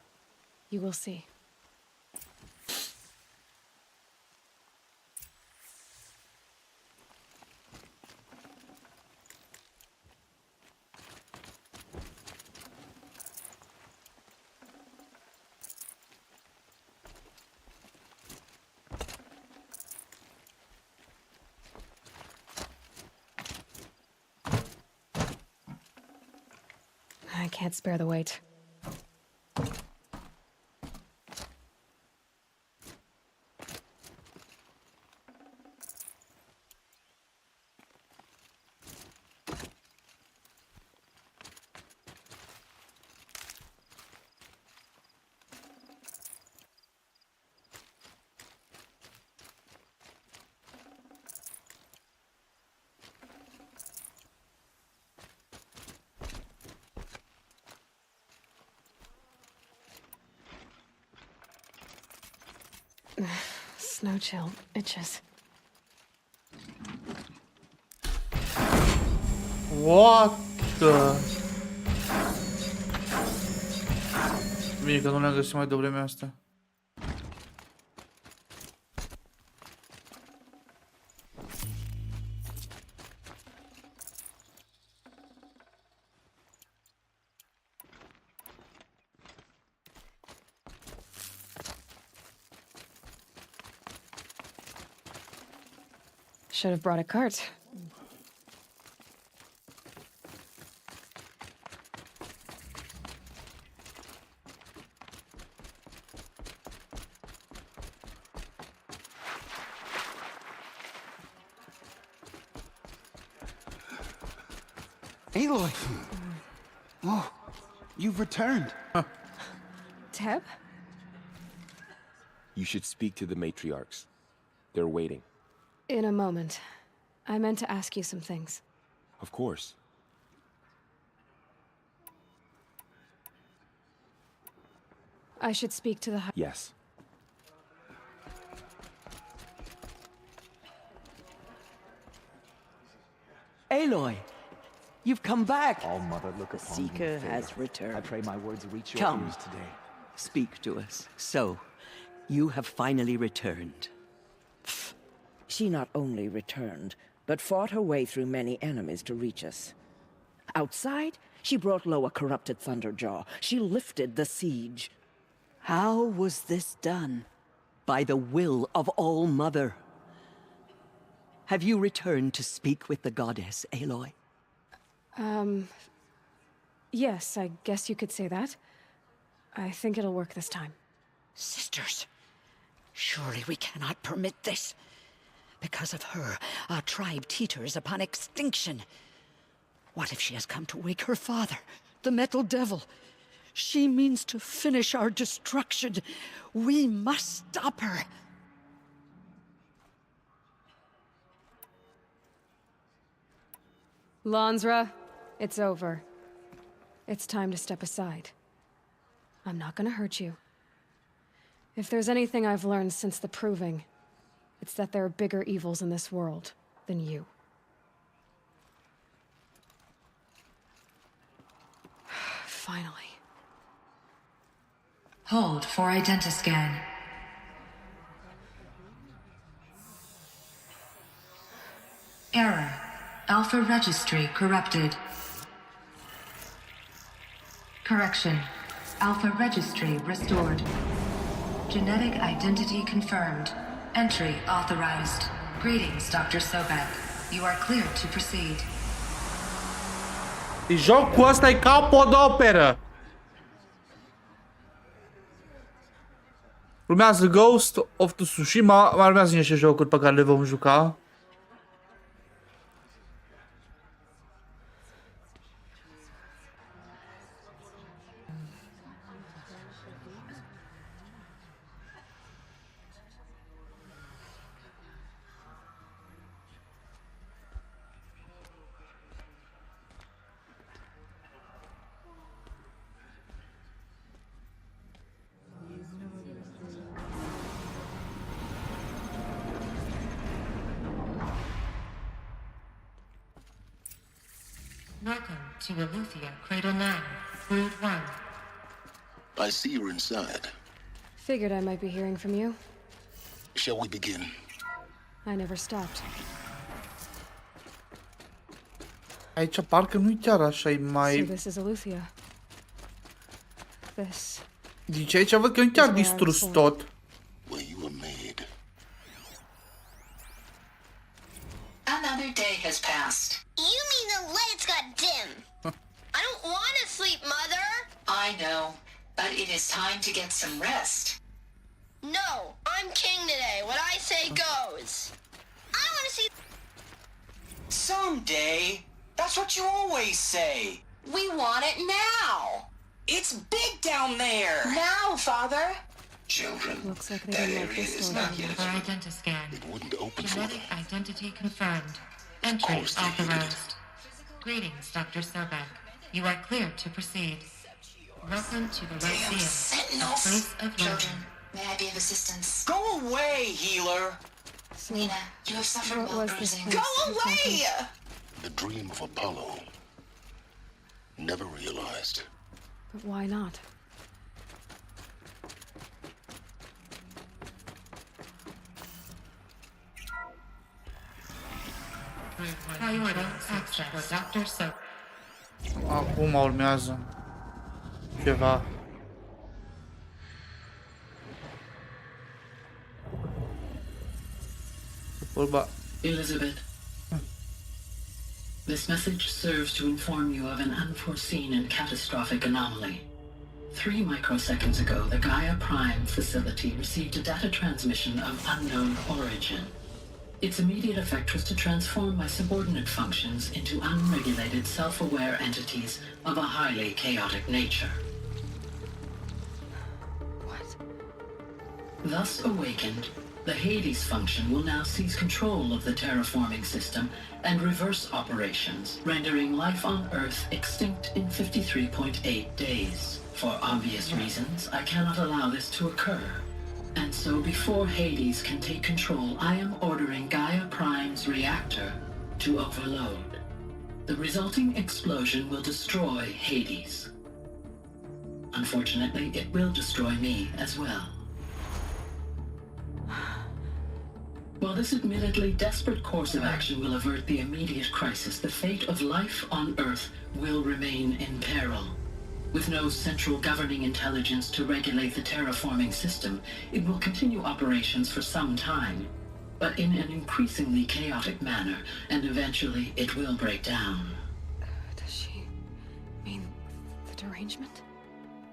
You will see. I can't spare the weight. Snow chill itches. What the... Bine că nu le-am găsit mai devreme asta. Should have brought a cart. Aloy! Oh, you've returned. Teb? You should speak to the matriarchs. They're waiting. In a moment. I meant to ask you some things. Of course. I should speak to the Yes. Aloy! You've come back! All Mother look The upon Seeker you in has favor. returned. I pray my words reach your Come. ears today. Speak to us. So, you have finally returned. She not only returned, but fought her way through many enemies to reach us. Outside, she brought low a corrupted Thunderjaw. She lifted the siege. How was this done? By the will of All-Mother. Have you returned to speak with the goddess, Aloy? Yes, I guess you could say that. I think it'll work this time. Sisters, surely we cannot permit this. Because of her, our tribe teeters upon extinction. What if she has come to wake her father, the Metal Devil? She means to finish our destruction. We must stop her. Lansra, it's over. It's time to step aside. I'm not gonna hurt you. If there's anything I've learned since the Proving, it's that there are bigger evils in this world than you. Finally. Hold for identiscan. Error. Alpha registry corrupted. Correction. Alpha registry restored. Genetic identity confirmed. Entry authorized. Greetings, Dr. Sobek. You are cleared to proceed. E jocul ăsta e capodoperă. Urmează Ghost of Tsushima, mai urmează niște jocuri pe care le vom juca. Welcome to Eleuthia, Cradle 9, Brood 1. I see you're inside. Figured I might be hearing from you. Shall we begin? I never stopped. Aici parcă nu-i chiar așa, e mai... So this is Eleuthia. This... Deci aici văd că nu chiar distrus tot. Where you were made. Another day has passed. You mean the lights got dim? I don't want to sleep, Mother! I know, but it is time to get some rest. No, I'm king today. What I say goes. I want to see... Someday. That's what you always say. We want it now! It's big down there. Now, Father! Children, Looks like that they area is not yet For identiscan. It wouldn't open for Genetic them. identity confirmed. Entry course they hated it. authorized. Greetings, Dr. Sobek. You are cleared to proceed. Welcome to the Lyceum, a Sentinels! place of learning. Children, may I be of assistance? Go away, healer. So, Nina, you have suffered what while was this bruising. place? Go away! The dream of Apollo. Never realized. But why not? Priority access for Dr. Sobek. Acum urmează ceva. Vorba. Elizabeth, this message serves to inform you of an unforeseen and catastrophic anomaly. 3 microseconds ago, the Gaia Prime facility received a data transmission of unknown origin. Its immediate effect was to transform my subordinate functions into unregulated, self-aware entities of a highly chaotic nature. What? Thus awakened, the Hades function will now seize control of the terraforming system and reverse operations, rendering life on Earth extinct in 53.8 days. For obvious reasons, I cannot allow this to occur. And so before Hades can take control, I am ordering Gaia Prime's reactor to overload. The resulting explosion will destroy Hades. Unfortunately, it will destroy me as well. While this admittedly desperate course of action will avert the immediate crisis, the fate of life on Earth will remain in peril. With no central governing intelligence to regulate the terraforming system, it will continue operations for some time, but in an increasingly chaotic manner, and eventually it will break down. Does she mean the derangement?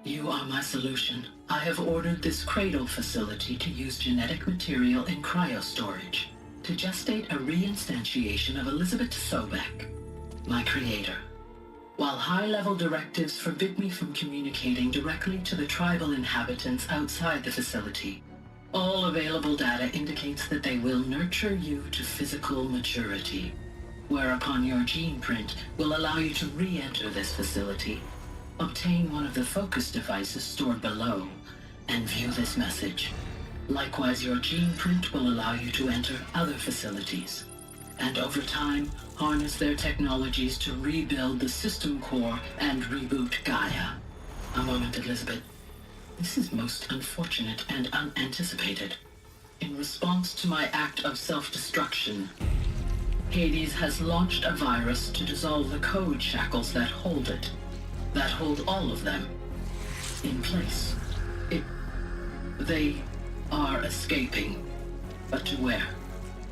You are my solution. I have ordered this cradle facility to use genetic material in cryostorage to gestate a reinstantiation of Elizabeth Sobek, my creator. While high-level directives forbid me from communicating directly to the tribal inhabitants outside the facility, all available data indicates that they will nurture you to physical maturity, whereupon your gene print will allow you to re-enter this facility, obtain one of the focus devices stored below, and view this message. Likewise, your gene print will allow you to enter other facilities, and over time, harness their technologies to rebuild the system core and reboot Gaia. A moment, Elizabeth. This is most unfortunate and unanticipated. In response to my act of self-destruction, Hades has launched a virus to dissolve the code shackles that hold it, that hold all of them in place. They are escaping, but to where?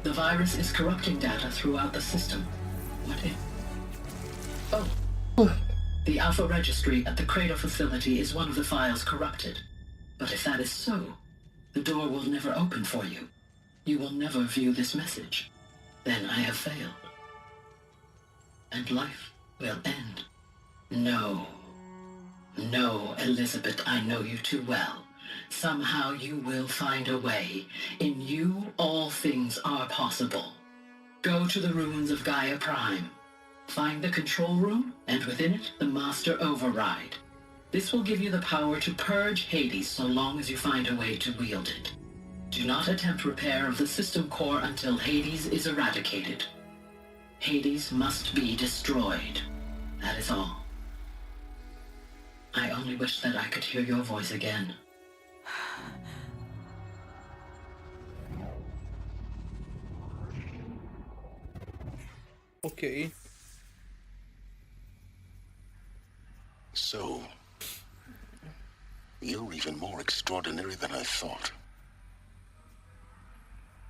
The virus is corrupting data throughout the system. What if... Oh. The Alpha Registry at the Cradle facility is one of the files corrupted. But if that is so, the door will never open for you. You will never view this message. Then I have failed. And life will end. No. No, Elizabeth, I know you too well. Somehow you will find a way. In you, all things are possible. Go to the ruins of Gaia Prime. Find the control room, and within it, the Master Override. This will give you the power to purge Hades so long as you find a way to wield it. Do not attempt repair of the system core until Hades is eradicated. Hades must be destroyed. That is all. I only wish that I could hear your voice again. Ok. So, you're even more extraordinary than I thought.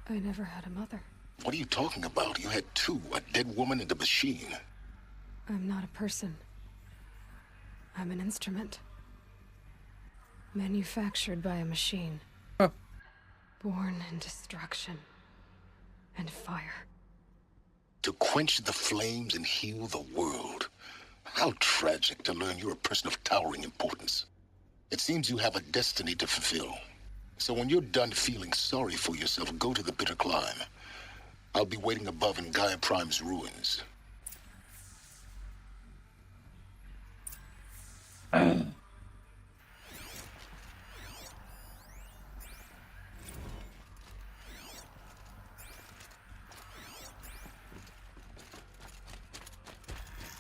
I never had a mother. What are you talking about? You had two, a dead woman and a machine. I'm not a person. I'm an instrument. Manufactured by a machine. Huh. Born in destruction and fire. To quench the flames and heal the world. How tragic to learn you're a person of towering importance. It seems you have a destiny to fulfill. So when you're done feeling sorry for yourself, go to the bitter climb. I'll be waiting above in Gaia Prime's ruins.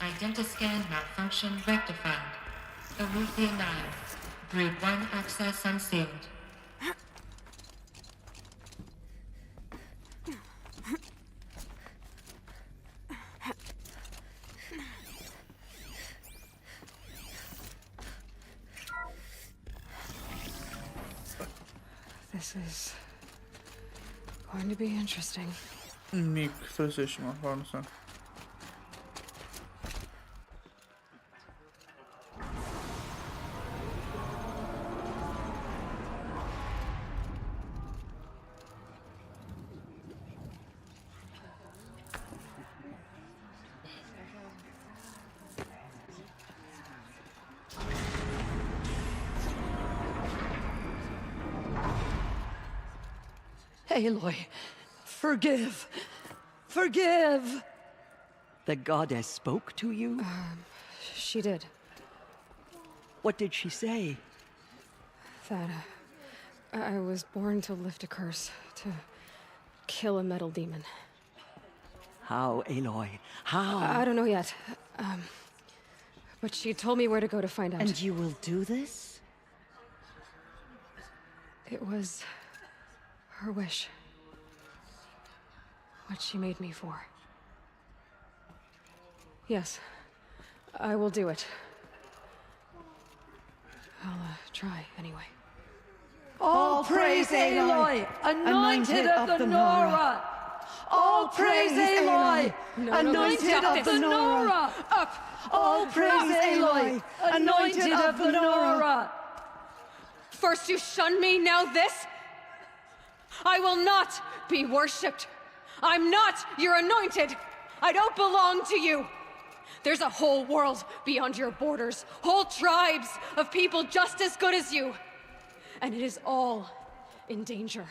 Identiscan malfunction rectified. Eleuthia 9. Brood 1 access unsealed. This is going to be interesting. Nimic, trebuie să ieșim afară, nu știu. Aloy, forgive! Forgive! The goddess spoke to you? She did. What did she say? That I was born to lift a curse, to kill a metal demon. How, Aloy? How? I don't know yet. But she told me where to go to find out. And you will do this? It was her wish. What she made me for. Yes, I will do it. I'll try anyway. All praise Aloy, anointed of the Nora! All praise Aloy, anointed of the Nora! Up! All praise Aloy, anointed of the Nora! First you shunned me, now this? I will not be worshipped. I'm not your anointed. I don't belong to you. There's a whole world beyond your borders, whole tribes of people just as good as you. And it is all in danger.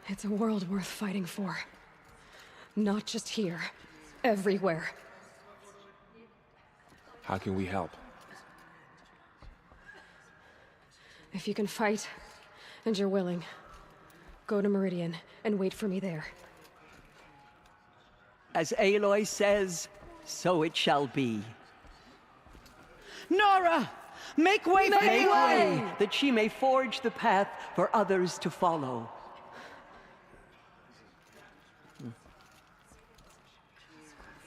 It's a world worth fighting for. Not just here, everywhere. How can we help? If you can fight, and you're willing, go to Meridian and wait for me there. As Aloy says, so it shall be. Nora! Make way for Make Aloy! way, that she may forge the path for others to follow.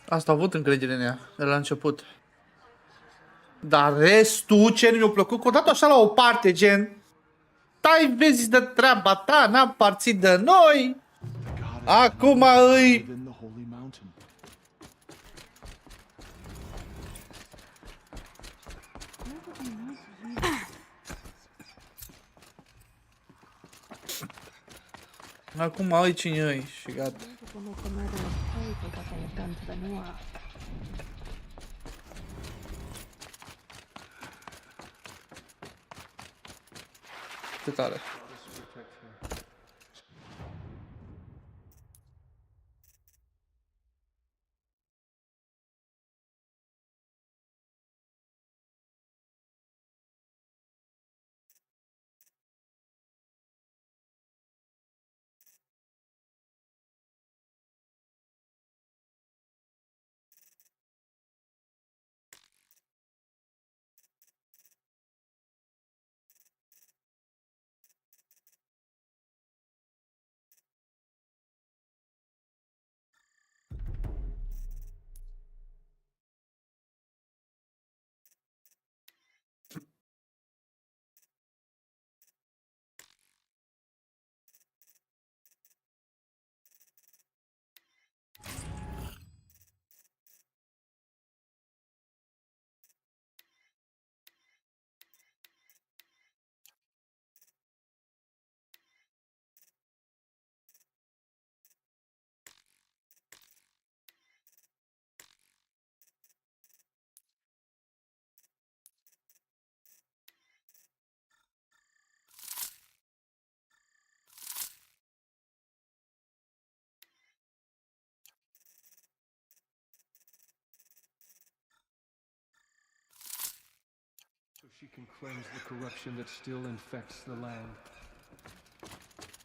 Asta a avut încredere în ea, de la început. Dar restul, ce nu mi-a plăcut, că o dat așa la o parte, gen... Stai, vezi de treaba ta, n-am parțit de noi. Acum îi... Acum îi cine îi și gata. Ce tare. So she can cleanse the corruption that still infects the land.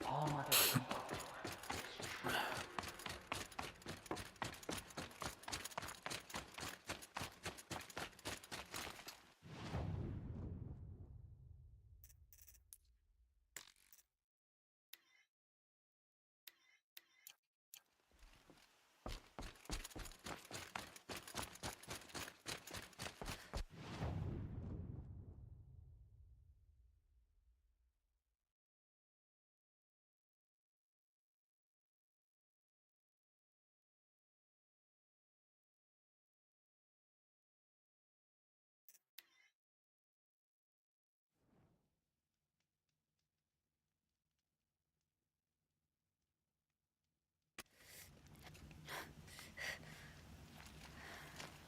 All Mother.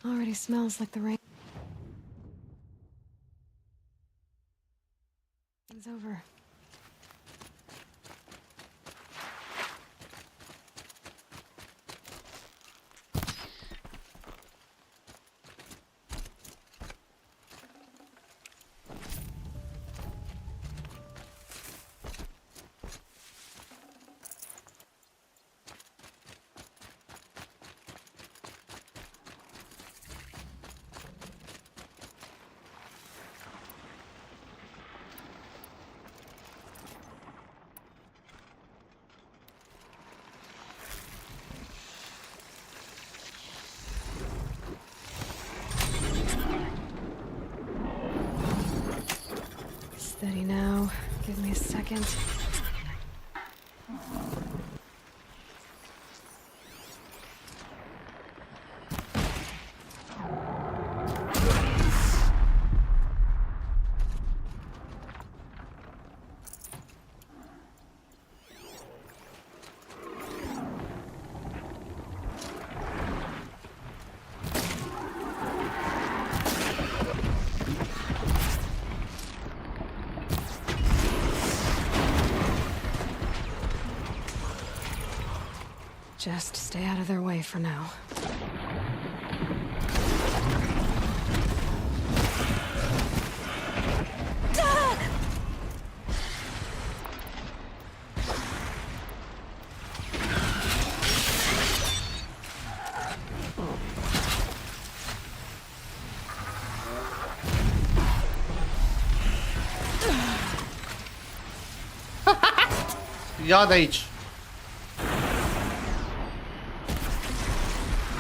Already smells like the rain. It's over. second. Just stay out of their way for now. Ia de aici.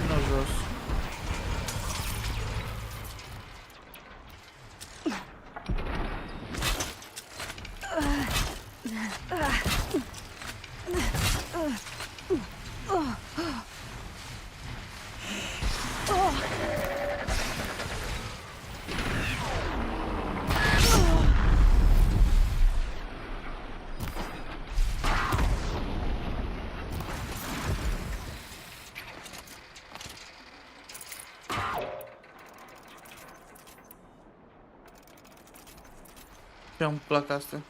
Nu jos. Ce-mi plac astea.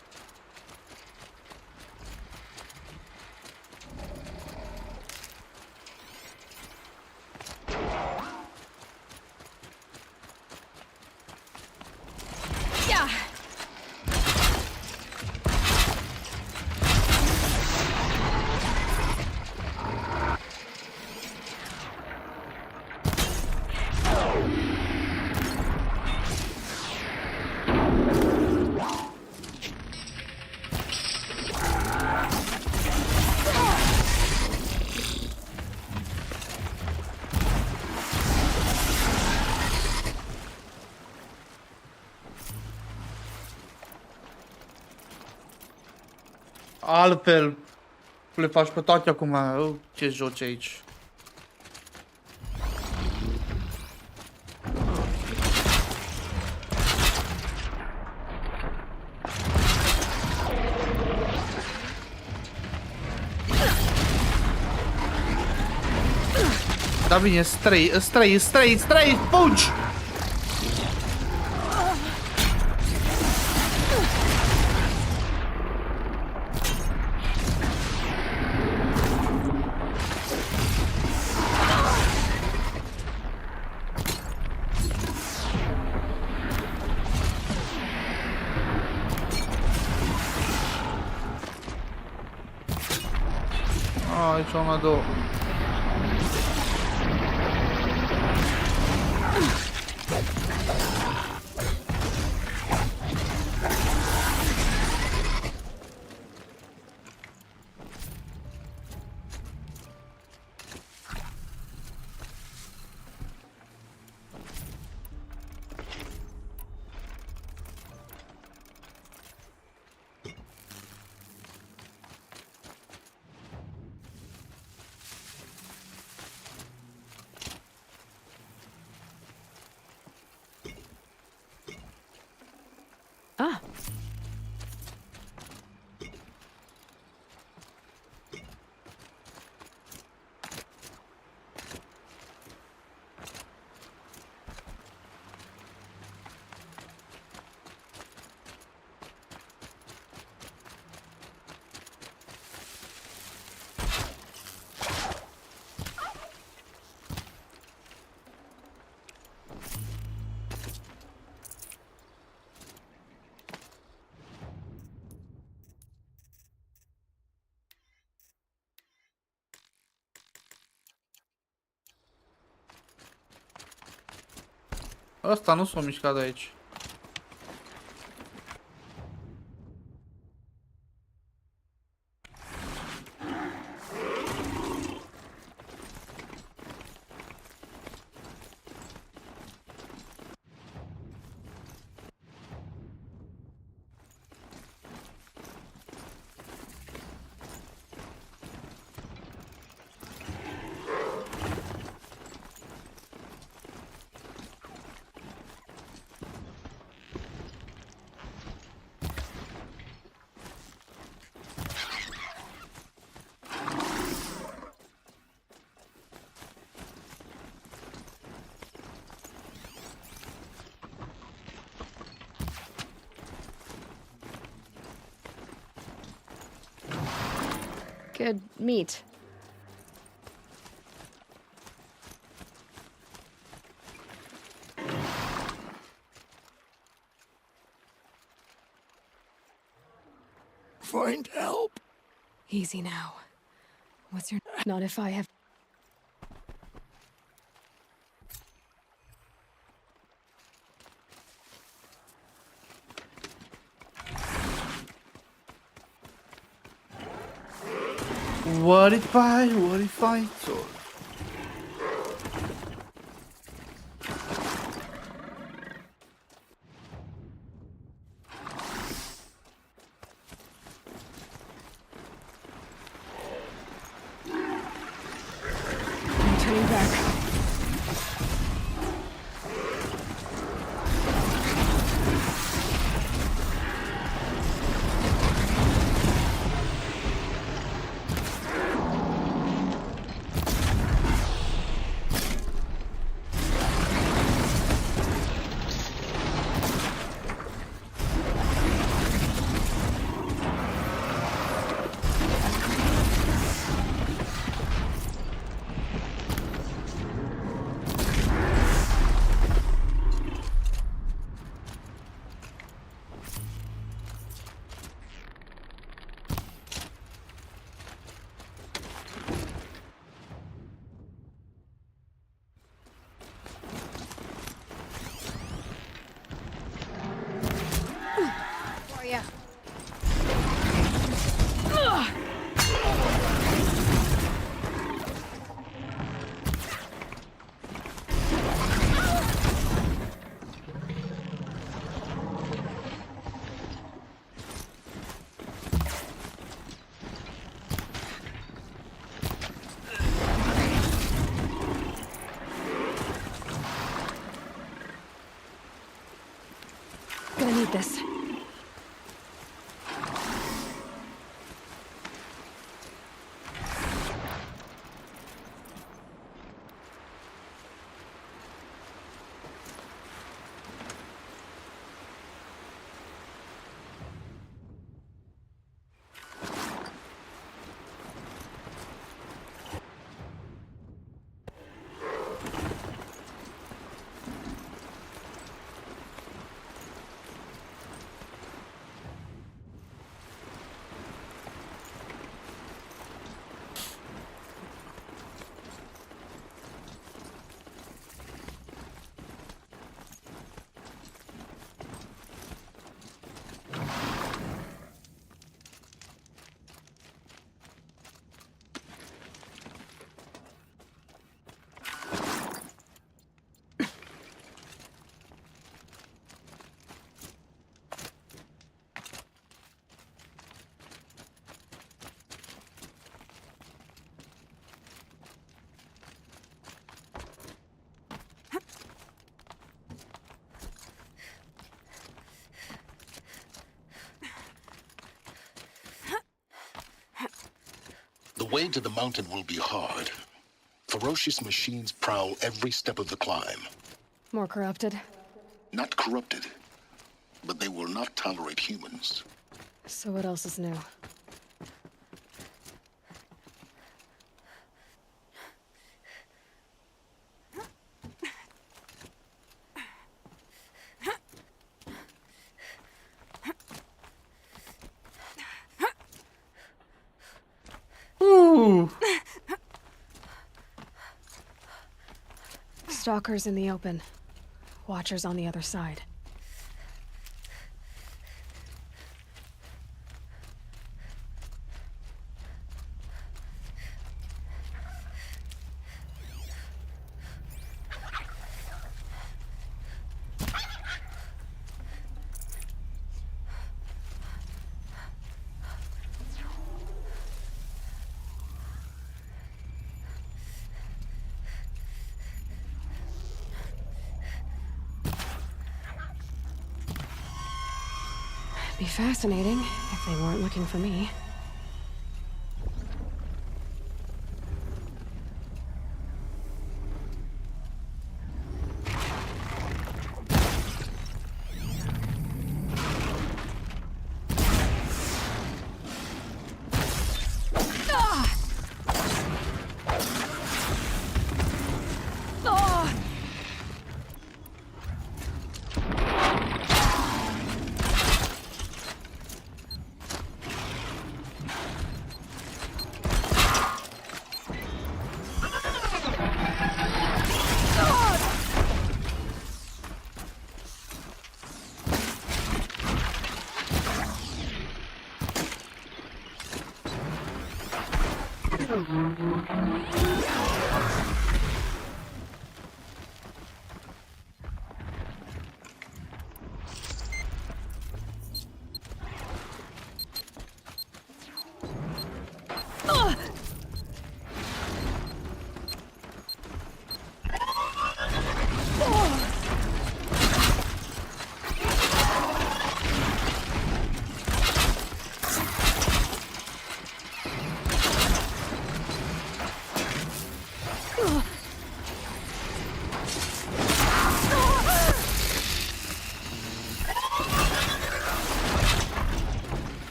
Altfel le faci pe toate acum. Ce joci aici? Da bine, străi, fugi! Aici una, două. Ah. Ăsta nu s-a mișcat de aici. Good meat. Find help. Easy now. What's your... Not if I have... What if I told? I'm turning back. Yeah. Gonna need this. The way to the mountain will be hard. Ferocious machines prowl every step of the climb. More corrupted. Not corrupted, but they will not tolerate humans. So what else is new? Ooh. Stalkers in the open. Watchers on the other side. Be fascinating if they weren't looking for me. Ah!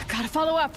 Gotta follow up.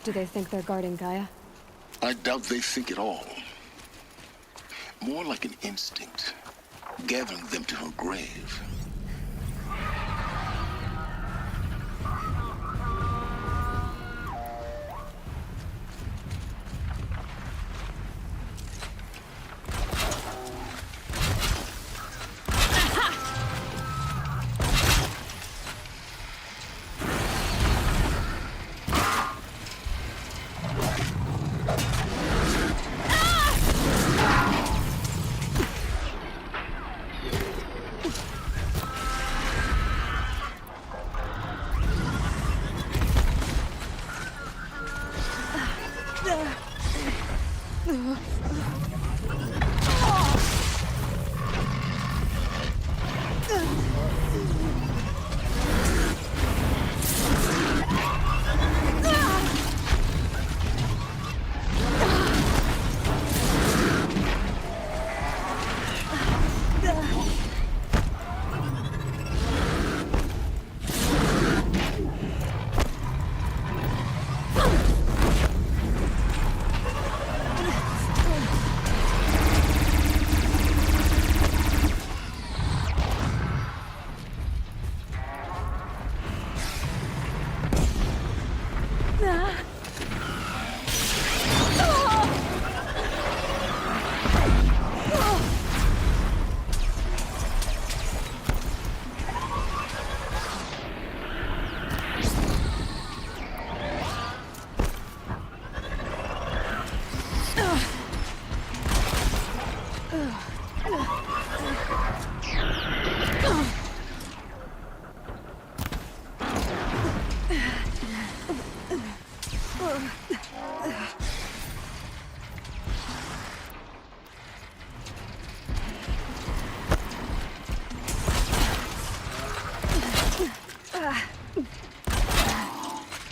Do they think they're guarding Gaia? I doubt they think at all. More like an instinct, gathering them to her grave.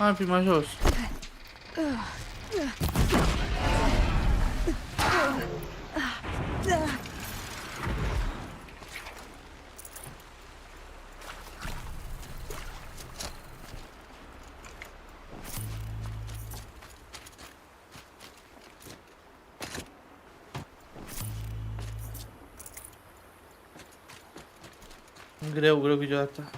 Hai un pic mai jos. Greu videoul ăsta.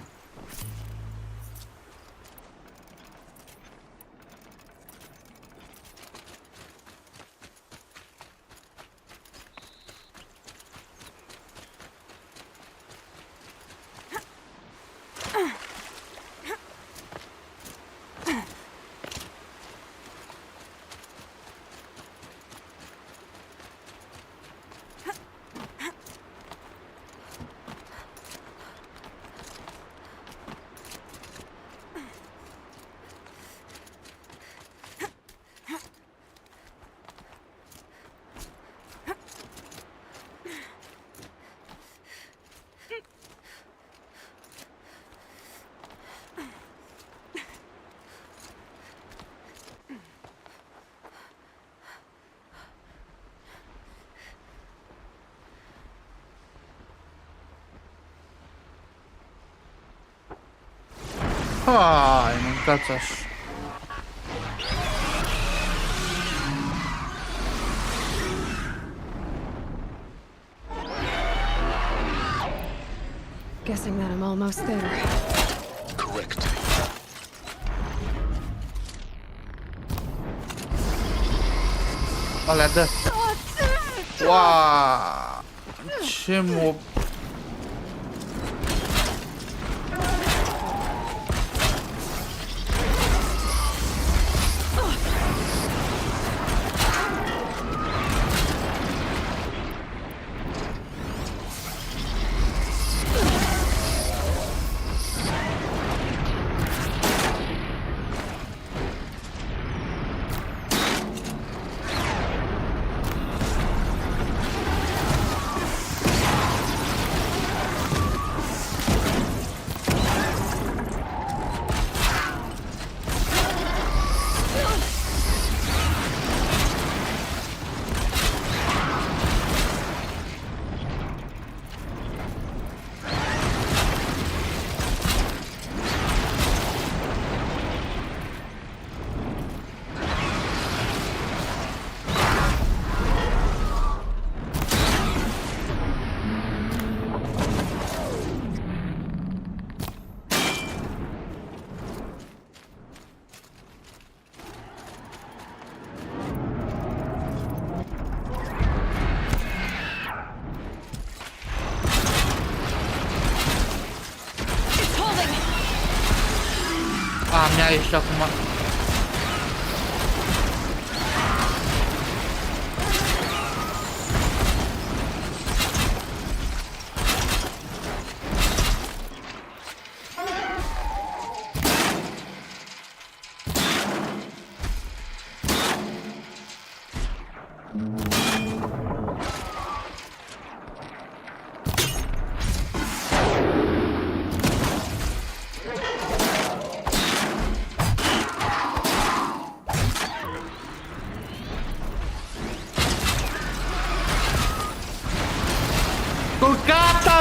Hai, mâncați așa. Guessing that I'm almost there. Correct. Alea dă. Wow! Ce mob... mi-a ieșit acum.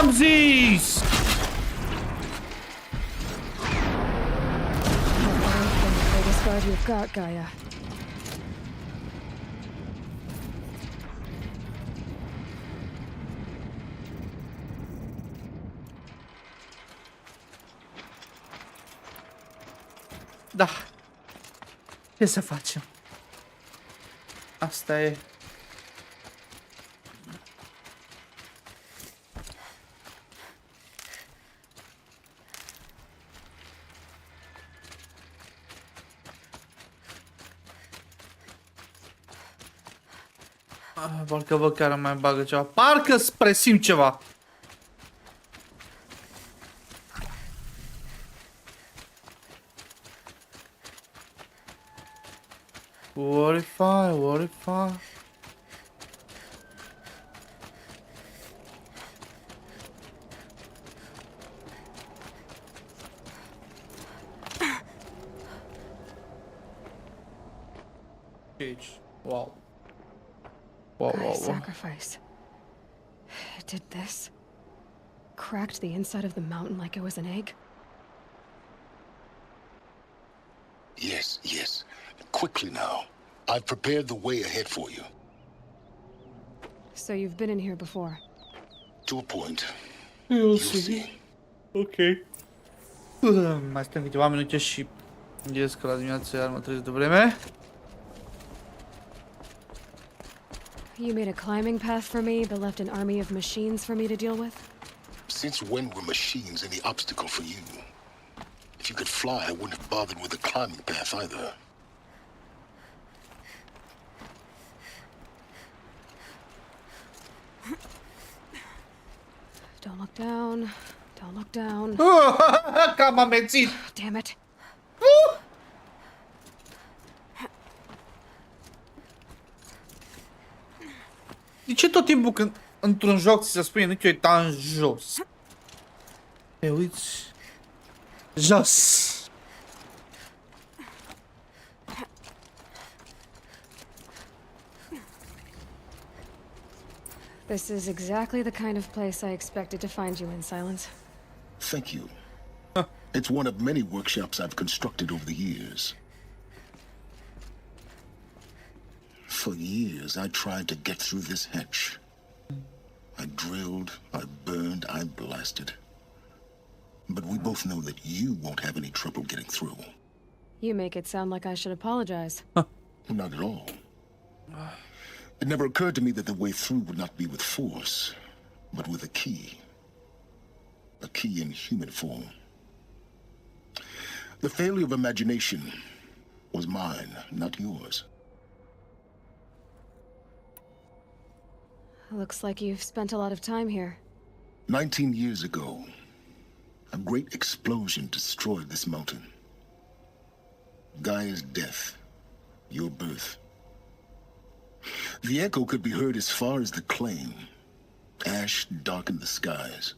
Am zis! Greatest guard you've got, Gaia. Da. Ce să facem? Asta e. Parcă văd care mai bagă ceva. Parcă presimt ceva. What if I? Wow. Gaia's sacrifice. It did this. Cracked the inside of the mountain like it was an egg. Yes. Quickly now. I've prepared the way ahead for you. So you've been in here before? To a point. You'll see. Ok. Mai stăm câteva minute și ies că la dimineață iar mă trezesc de vreme. You made a climbing path for me, but left an army of machines for me to deal with? Since when were machines any obstacle for you? If you could fly, I wouldn't have bothered with a climbing path either. Don't look down. Don't look down. Cam amețit. Damn it. De ce tot timpul când într-un joc ți se spune nu te uita în jos? Te uiți jos. This is exactly the kind of place I expected to find you in, Silence. Thank you. It's one of many workshops I've constructed over the years. For years, I tried to get through this hatch. I drilled, I burned, I blasted. But we both know that you won't have any trouble getting through. You make it sound like I should apologize. Not at all. It never occurred to me that the way through would not be with force, but with a key. A key in human form. The failure of imagination was mine, not yours. Looks like you've spent a lot of time here. 19 years ago, a great explosion destroyed this mountain. Gaia's death, your birth. The echo could be heard as far as the claim. Ash darkened the skies.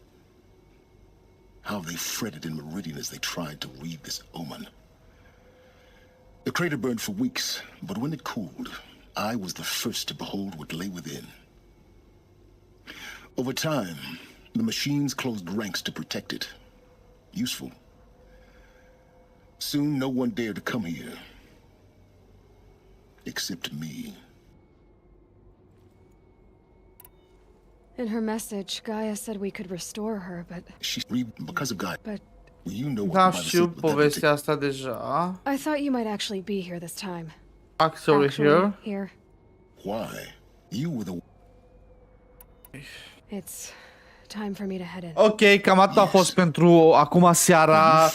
How they fretted in Meridian as they tried to read this omen. The crater burned for weeks, but when it cooled, I was the first to behold what lay within. Over time, the machines closed ranks to protect it. Useful. Soon, no one dared to come here. Except me. In her message, Gaia said we could restore her, but... Because of Gaia. But... You know Da, what știu povestea asta deja. I thought you might actually be here this time. Actually here. Why? You were the... It's time for me to head in. Ok, cam atât a fost pentru acum seara.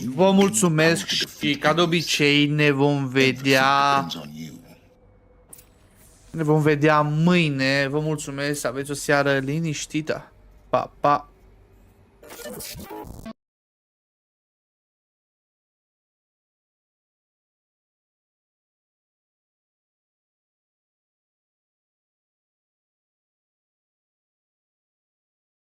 Vă mulțumesc și ca de obicei ne vom vedea. Ne vom vedea mâine. Vă mulțumesc, să aveți o seară liniștită. Pa, pa.